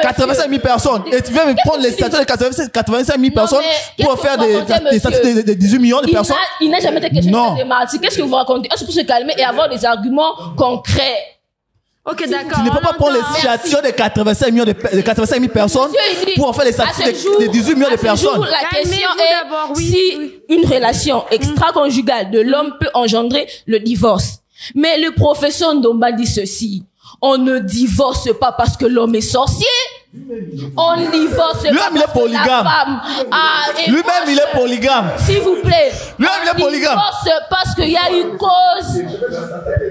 85 000 personnes. Et tu viens me prendre les statuts de 85 000 personnes pour faire des statuts de 18 millions de personnes? Il n'a jamais été question. Non. Qu'est-ce que vous racontez? Est-ce que vous se calmer et avoir des arguments concrets? Ok, d'accord. Tu ne peux pas prendre les statuts de 85 000 personnes pour faire les statuts de 18 millions de personnes. La question est si une relation extra-conjugale de l'homme peut engendrer le divorce. Mais le professeur Ndomba dit ceci. On ne divorce pas parce que l'homme est sorcier. On ne divorce pas parce que la femme a... Lui-même, il est polygame. S'il vous plaît. Lui-même, il est polygame. On divorce parce qu'il y a une cause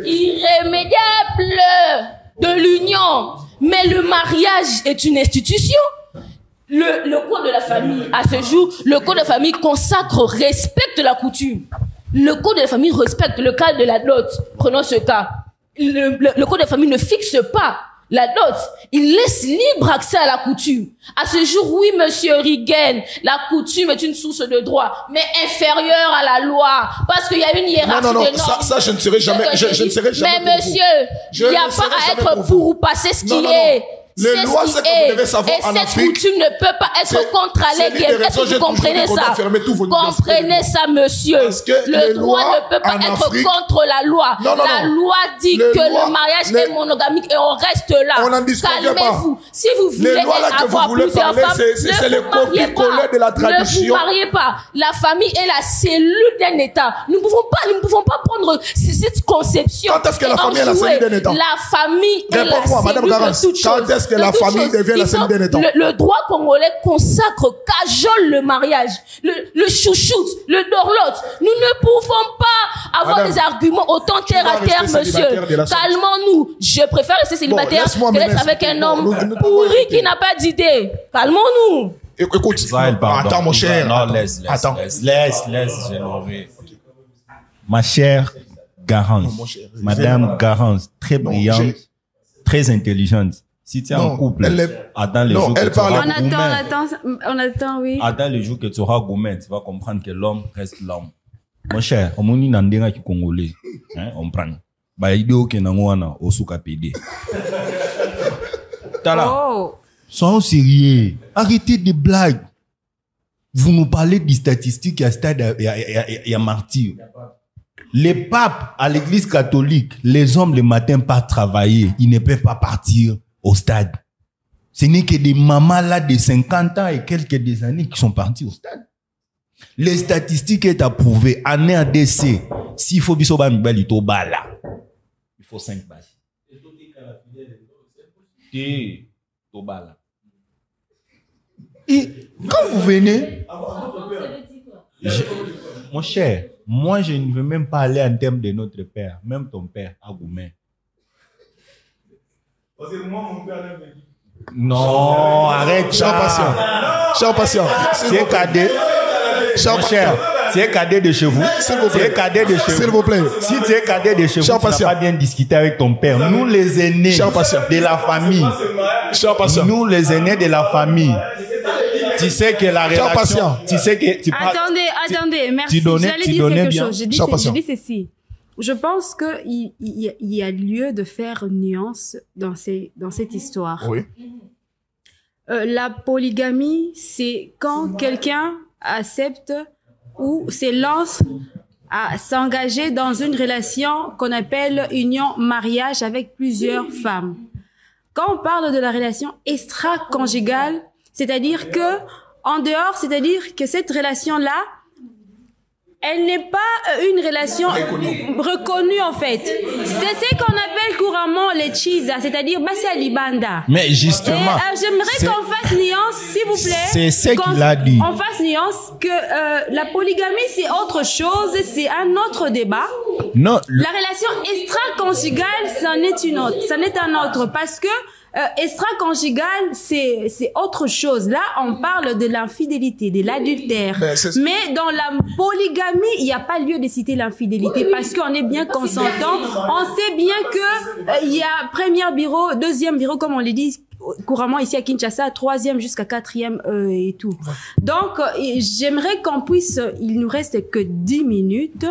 irrémédiable de l'union. Mais le mariage est une institution. Le code de la famille, à ce jour, le code de la famille consacre, respecte la coutume. Le code de la famille respecte le cas de la dot. Prenons ce cas. Le code de la famille ne fixe pas la dot. Il laisse libre accès à la coutume. À ce jour, oui, monsieur Riguen, la coutume est une source de droit, mais inférieure à la loi. Parce qu'il y a une hiérarchie de normes. Ça, je ne serai jamais. Je ne serai jamais. Mais monsieur, il n'y a pas à être pour ou passer ce qui est. Les lois, c'est que vous devez savoir et en cette Afrique. coutume ne peut pas être c'est- contre la c'est légalité. Est-ce que libération, vous comprenez j'ai toujours dit qu'on ça? doit fermer tous vos universités. Comprenez ça, monsieur. Parce que les Le droit lois ne peut pas en être Afrique- contre la loi. Non, non, La non. loi dit Les que lois- le mariage les- est monogamique et on reste là. On n'en discute pas. Calmez-vous. Si vous voulez Les lois là que vous avoir voulez plusieurs parler, femmes, c'est ne les vous mariez copies-collées pas. de la Ne vous tradition. mariez pas. La famille est la cellule d'un État. Nous ne pouvons pas prendre cette conception. Quand est-ce que la et en famille est la jouer. cellule d'un État? La famille est la Réponds-moi, Madame cellule Garance. de toute Quand chose. est-ce que De la toute famille chose. devient la Il cellule faut- d'un État? Le droit congolais consacre, cajole le mariage, le chouchoute, le dorlote. Nous ne pouvons pas avoir Madame, des arguments autant terre dois à terre, rester célibataire monsieur. de la sorte. Calmons-nous. Je préfère rester célibataire laisse-moi que d'être maintenant avec un expliquer. homme Nous pourri t'avons qui n'a pas d'idée. Calmons-nous. Écoute, Israël, pardon. attends, mon cher. Non, laisse, j'ai l'oré. Ma chère Garance, mon cher, Madame Garance, très Non, brillante, très intelligente. Si tu es en Non, couple, elle est- attends le non, jour que elle tu auras parle- On attend, oui. Attends le jour que tu auras gourmet, tu vas comprendre que l'homme reste l'homme. Mon cher, on m'a dit nandéra qui congolais, hein, on prend. Bah, idéo que n'angouana, au souka pédé. Tala. Oh. Soyons sérieux. Arrêtez des blagues. Vous nous parlez des statistiques à stade et à martyr. Les papes à l'église catholique, les hommes le matin partent travailler. Ils ne peuvent pas partir au stade. Ce n'est que des mamans là de 50 ans et quelques des années qui sont partis au stade. Les statistiques est approuvé. Année à décès. S'il faut bisoba mibalito bala. Il faut 5 balles. Et Tobala. Et quand vous venez, mon cher, moi je ne veux même pas aller en termes de notre père, même ton père, Agoumen. Parce que moi, mon père l'a dit. Non, arrête Cher patient. Cher patient. Tu es cadet. Mon cher, tu es cadet de chez vous. S'il vous Tu plaît. es cadet de chez vous. S'il vous plaît. Si tu es cadet de chez vous, Cher tu n'as patient. pas bien discuté avec ton père. Nous les aînés Cher patient. de la famille. Cher patient. Nous les aînés de la famille. Tu sais que la Cher relation. patient. Tu sais que tu parles- Attendez, merci. donnais- J'allais tu dire donnais quelque bien. chose. J'ai dit, Cher patient. ceci. Je pense qu'il y a lieu de faire nuance dans cette histoire. Oui. La polygamie, c'est quand quelqu'un accepte ou s'élance à s'engager dans une relation qu'on appelle union mariage avec plusieurs femmes. Quand on parle de la relation extra-conjugale, c'est-à-dire que en dehors, c'est-à-dire que cette relation-là, elle n'est pas une relation reconnue en fait. C'est ce qu'on appelle couramment les chisa, c'est-à-dire Bassi Alibanda. Mais justement, Et j'aimerais c'est- qu'on fasse nuance, s'il vous plaît. C'est ce Qu'on- qu'il a dit. On fasse nuance que la polygamie c'est autre chose, c'est un autre débat. non, La relation extra-conjugale, c'en est une autre, c'en est un autre parce que extra-conjugale, c'est autre chose. Là, on parle de l'infidélité, de l'adultère. Ben, c'est- Mais dans la polygamie, il n'y a pas lieu de citer l'infidélité parce qu'on est bien consentant. On sait bien que il y a premier bureau, deuxième bureau, comme on le dit couramment ici à Kinshasa, troisième jusqu'à quatrième et tout. Donc, j'aimerais qu'on puisse, il nous reste que 10 minutes,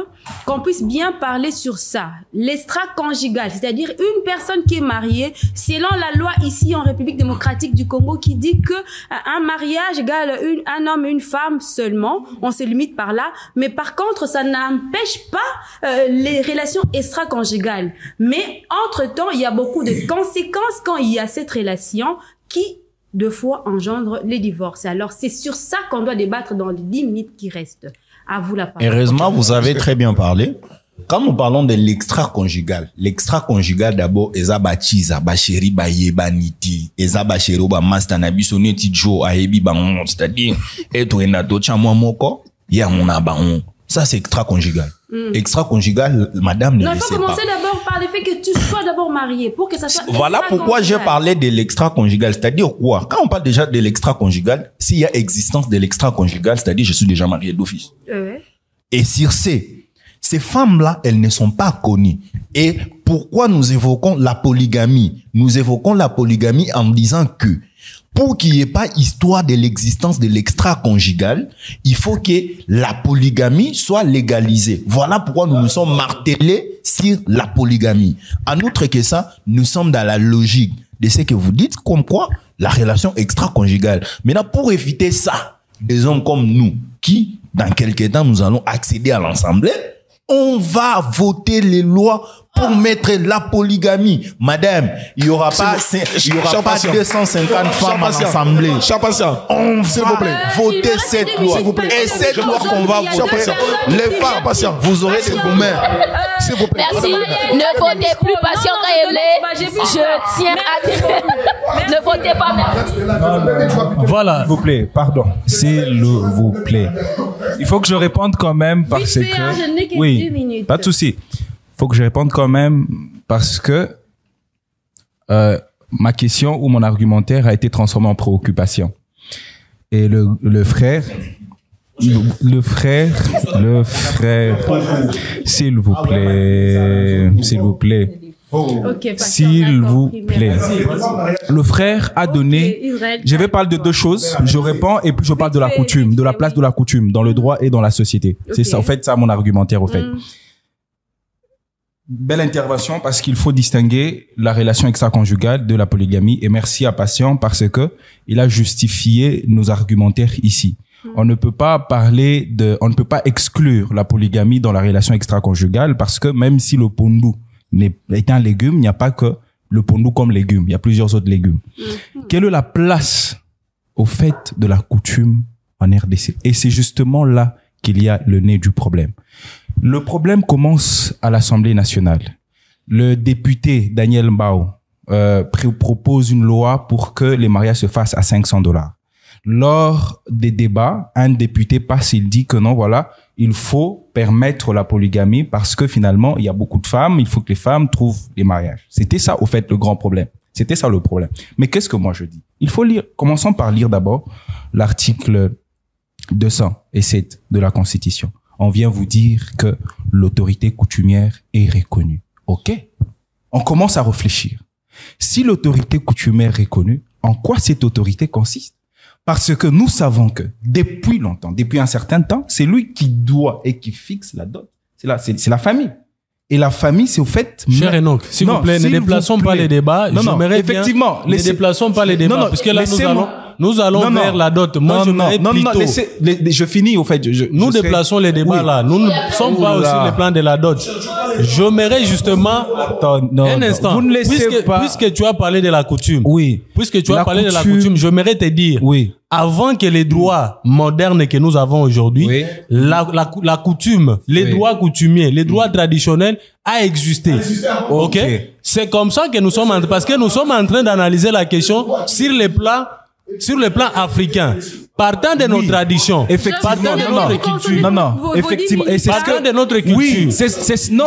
qu'on puisse bien parler sur ça. L'extra-conjugal, c'est-à-dire une personne qui est mariée, selon la loi ici en République démocratique du Congo qui dit que un mariage égale un homme et une femme seulement, on se limite par là, mais par contre, ça n'empêche pas les relations extra-conjugales. Mais entre-temps, il y a beaucoup de conséquences quand il y a cette relation qui, deux fois, engendre les divorces. Alors, c'est sur ça qu'on doit débattre dans les 10 minutes qui restent. À vous la parole. heureusement, vous avez très bien parlé. Quand nous parlons de l'extra-conjugal d'abord, eza bachiza, bacheri, bayeba, niti, eza bachero, ba master, nabiso, neti, jo, ahebi, bangon, c'est-à-dire, eto, enato, chamwa, moko, ya, on a, bangon. Ça, c'est extra-conjugal. Extra-conjugal, madame ne Non, le il faut sait pas. commencer d'abord par le fait que tu sois d'abord marié pour que ça soit Voilà pourquoi j'ai extra-conjugal. parlé de l'extra-conjugal. C'est-à-dire quoi? Quand on parle déjà de l'extra-conjugal, s'il y a existence de l'extra-conjugal, c'est-à-dire je suis déjà marié d'office. Ouais. Et sur ces femmes-là, elles ne sont pas connues. Et pourquoi nous évoquons la polygamie? Nous évoquons la polygamie en disant que pour qu'il n'y ait pas histoire de l'existence de l'extra-conjugal, il faut que la polygamie soit légalisée. Voilà pourquoi nous nous sommes martelés sur la polygamie. En outre que ça, nous sommes dans la logique de ce que vous dites, comme quoi la relation extra-conjugale. Maintenant, pour éviter ça, des hommes comme nous, qui, dans quelques temps, nous allons accéder à l'Assemblée, on va voter les lois pour mettre la polygamie. Madame, il n'y aura pas 250 femmes à l'Assemblée. On va voter cette loi. Et cette loi qu'on va voter, les femmes, vous aurez des gourmets. S'il vous plaît. Merci. Ne votez plus patient Kayemlé. Je tiens à dire. Ne votez pas, merci. Voilà. S'il vous plaît, pardon. S'il vous plaît. Il faut que je réponde quand même parce que... Oui, pas de souci. Il faut que je réponde quand même parce que ma question ou mon argumentaire a été transformé en préoccupation. Et le frère, s'il vous plaît, s'il vous plaît. S'il vous plaît. Le frère a donné... Je vais parler de deux choses. Je réponds et puis je parle de la coutume, de la place de la coutume dans le droit et dans la société. C'est ça, en fait, ça mon argumentaire, au fait. Belle intervention parce qu'il faut distinguer la relation extra-conjugale de la polygamie et merci à Patient parce que il a justifié nos argumentaires ici. On ne peut pas on ne peut pas exclure la polygamie dans la relation extra-conjugale parce que même si le pondu est un légume, il n'y a pas que le pondu comme légume. Il y a plusieurs autres légumes. Quelle est la place au fait de la coutume en RDC? Et c'est justement là qu'il y a le nez du problème. Le problème commence à l'Assemblée nationale. Le député Daniel Mbao propose une loi pour que les mariages se fassent à $500. Lors des débats, un député passe, il dit que non, voilà, il faut permettre la polygamie parce que finalement, il y a beaucoup de femmes, il faut que les femmes trouvent les mariages. C'était ça, au fait, le grand problème. C'était ça le problème. Mais qu'est-ce que moi je dis? Il faut lire, commençons par lire d'abord l'article 207 de la Constitution. On vient vous dire que l'autorité coutumière est reconnue. OK? On commence à réfléchir. Si l'autorité coutumière est reconnue, en quoi cette autorité consiste? Parce que nous savons que depuis longtemps, depuis un certain temps, c'est lui qui doit et qui fixe la dot. C'est la famille. Et la famille, c'est au fait... Cher Enoch, s'il vous plaît, ne déplaçons pas les débats. Non, effectivement. Ne déplaçons pas les débats. Parce que là, nous allons vers la dot. Moi, je finis, au fait. Nous déplaçons les débats là. Nous ne sommes pas sur le plan de la dot. J'aimerais justement... un instant. Vous ne laissez pas... Puisque tu as parlé de la coutume. Oui. Puisque tu as parlé de la coutume, j'aimerais te dire... Oui. Avant que les droits modernes que nous avons aujourd'hui, la coutume, les droits coutumiers, les droits traditionnels a existé. OK? C'est comme ça que nous sommes parce que nous sommes en train d'analyser la question sur le plan africain. Partant de nos traditions. Effectivement. Partant de notre culture. Non, effectivement. Et c'est partant de notre culture. Oui, non.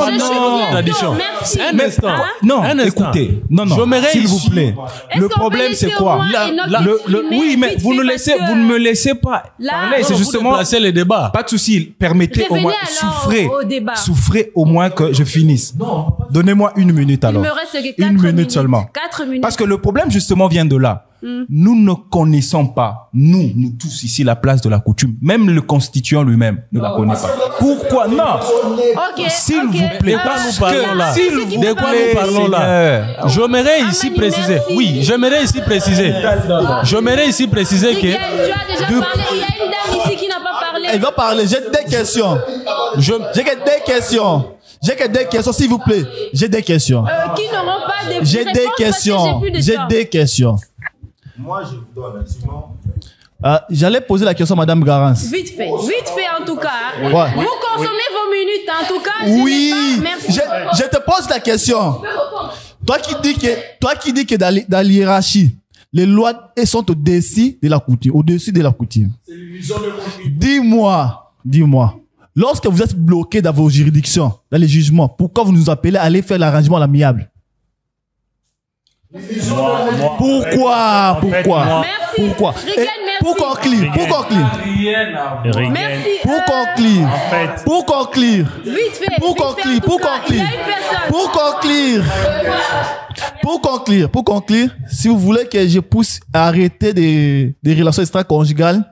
Tradition. Un instant. Non, un instant. Écoutez. Non. S'il vous plaît. Le problème, c'est quoi? Oui, mais vous ne me laissez pas parler. C'est justement. Placer les débats. Pas de souci. Permettez au moins, souffrez au moins que je finisse. Donnez-moi 1 minute alors. Il me reste 4 minutes. 1 minute seulement. 4 minutes. Parce que le problème, justement, vient de là. Nous ne connaissons pas, nous tous ici, la place de la coutume. Même le constituant lui-même ne la connaît pas. Pourquoi? Non. S'il vous plaît. De quoi nous parlons là? De quoi nous parlons là? J'aimerais ici préciser. Oui, j'aimerais ici préciser. J'aimerais ici préciser que... Il y a une dame ici qui n'a pas parlé. Elle va parler. J'ai des questions. J'ai que des questions, s'il vous plaît. J'ai des questions. Qui n'auront pas de J'ai des questions. J'ai des questions. Moi, je vous donne absolument. J'allais poser la question à Madame Garance. Vite fait en tout cas. Ouais. Vous consommez vos minutes en tout cas. Oui. Merci. Je te pose la question. Toi qui dis que dans l'hiérarchie, les lois sont au-dessus de la coutume. Dis-moi. Lorsque vous êtes bloqué dans vos juridictions, dans les jugements, pourquoi vous nous appelez à aller faire l'arrangement à l'amiable? Pourquoi? Merci. Et pour conclure. Merci. Pour conclure. Vite fait. Pour conclure, si vous voulez que je pousse à arrêter des relations extra-conjugales,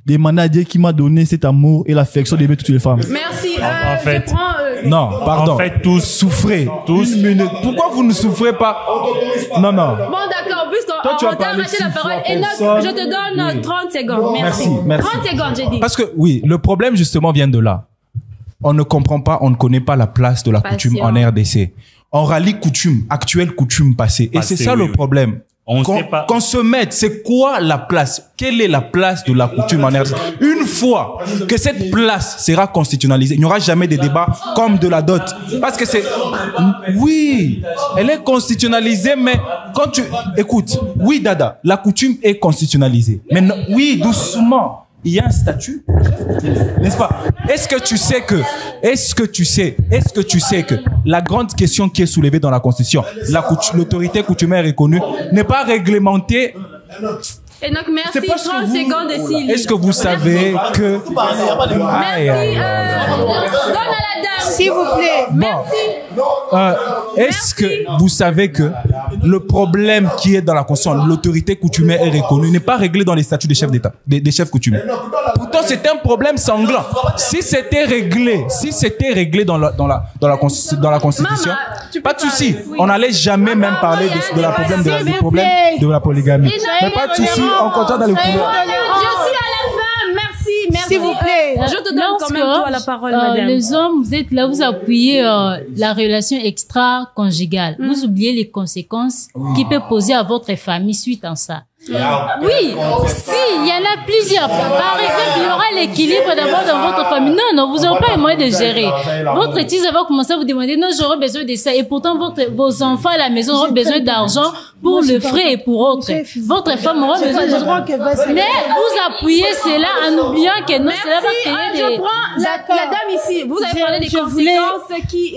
demandez à Dieu qui m'a donné cet amour et l'affection d'aimer toutes les femmes. Merci. En fait, je prends Non, pardon. En fait, tous. Souffrez. Tous. Une minute. Pourquoi vous ne souffrez pas? Non, non. Bon, d'accord, puisqu'on Toi, tu as t'a parlé arraché la 6 parole. fois, Enoch, personne. je te donne 30 secondes. Merci, merci. 30 secondes, j'ai dit. Parce que, oui, le problème, justement, vient de là. On ne comprend pas, on ne connaît pas la place de la coutume en RDC. On rallie coutume, actuelle coutume passée. Et c'est ça le problème. Qu'on se mette, c'est quoi la place? Quelle est la place de la coutume en RDC? Une fois que cette place sera constitutionnalisée, il n'y aura jamais de débat comme de la dot. Parce que c'est... Oui, elle est constitutionnalisée, mais quand tu... Écoute, oui, Dada, la coutume est constitutionnalisée. Mais non, oui, doucement. Il y a un statut, n'est-ce pas? Est-ce que tu sais que la grande question qui est soulevée dans la Constitution, l'autorité coutumière reconnue, n'est pas réglementée? Et donc, merci, 30 secondes de Sylvie. Est-ce que vous savez que... Merci, donne à la dame. S'il vous plaît. Merci. Est-ce que vous savez que le problème qui est dans la Constitution, l'autorité coutumière est reconnue, n'est pas réglé dans les statuts des chefs d'État, des chefs coutumiers? Pourtant, c'est un problème sanglant. Si c'était réglé dans la Constitution, pas de souci. On n'allait jamais même parler du problème de la polygamie. Mais pas de souci, on continue dans le problème. Je suis à la fin. Merci. S'il vous plaît. Je te donne quand même toi la parole, madame. Les hommes, vous êtes là, vous appuyez la relation extra-conjugale. Vous oubliez les conséquences qui peuvent poser à votre famille suite à ça. Oui, si, il y en a plusieurs. Par exemple, il y aura l'équilibre d'abord dans votre famille. Non, vous n'aurez pas les moyens de gérer. Votre étise va commencer à vous demander, non, j'aurai besoin de ça. Et pourtant, vos enfants à la maison auront besoin d'argent pour le frais et pour autres. Votre femme aura besoin d'argent. Mais vous appuyez cela en oubliant que non, cela va créer des... Je prends la dame ici. Vous avez parlé des conséquences qui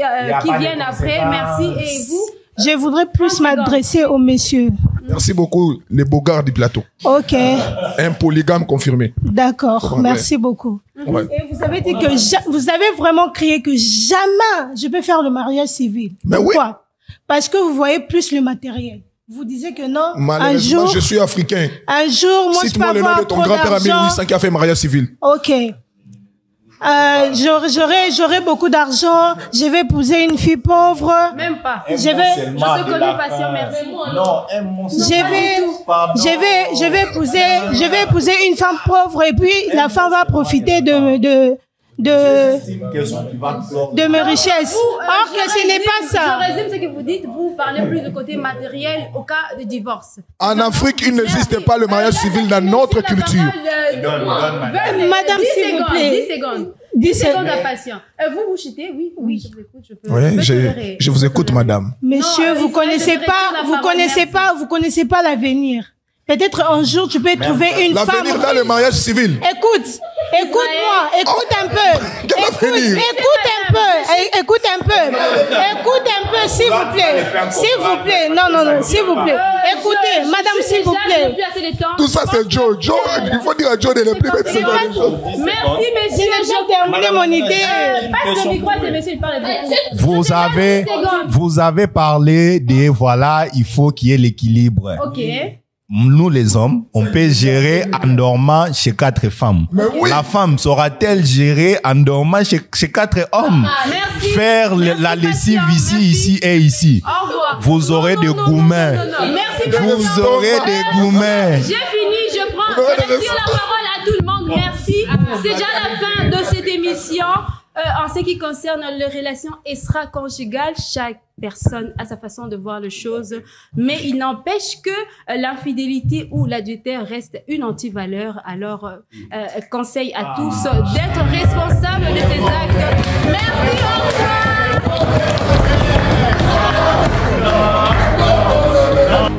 viennent après. Merci. Et vous? Je voudrais plus m'adresser au monsieur. Merci beaucoup, les beaux gars du plateau. Ok. Un polygame confirmé. D'accord, merci beaucoup. Ouais. Et vous avez dit que vous avez vraiment crié que jamais je peux faire le mariage civil. Mais pourquoi? Parce que vous voyez plus le matériel. Vous disiez que non. Un jour, je suis africain. Un jour, moi, je peux avoir trop d'argent. Cite-moi le nom de ton grand-père à 1800 qui a fait mariage civil. Ok. J'aurai beaucoup d'argent, je vais épouser une fille pauvre. Même pas. Je te connais patient, merci. Non, je vais épouser une femme pauvre et puis la femme va profiter de mes richesses. Or que ce n'est pas ça. Je résume ce que vous dites, vous parlez plus du côté matériel au cas de divorce. En Afrique, il n'existe pas le mariage civil dans notre culture. Madame, s'il vous plaît. 10 secondes à patient. Vous chutez? Oui, je vous écoute. Oui, je vous écoute, madame. Monsieur, vous connaissez pas l'avenir. Peut-être un jour, tu peux trouver une femme. L'avenir dans le mariage civil. Écoute-moi, écoute un peu. Écoute un peu, s'il vous plaît. Non, s'il vous plaît. Écoutez, madame, s'il vous plaît. Tout ça, c'est Joe. Il faut dire à Joe de ne plus mettre Merci, monsieur. J'ai terminé mon idée. Passe le micro à ce monsieur, il parle de vous avez parlé de, voilà, il faut qu'il y ait l'équilibre. Ok. Nous, les hommes, on peut gérer en dormant chez 4 femmes. Oui. La femme saura-t-elle gérer en dormant chez 4 hommes? Merci. Faire la lessive ici et ici. Au revoir. Vous aurez des gourmets. Merci. Vous aurez des gourmets. J'ai fini, je prends la parole à tout le monde. Merci. C'est déjà la fin de cette émission. En ce qui concerne les relations extra-conjugales, chaque personne a sa façon de voir les choses, mais il n'empêche que l'infidélité ou l'adultère reste une antivaleur. Alors, conseil à tous d'être responsables de ces actes. Merci, au revoir.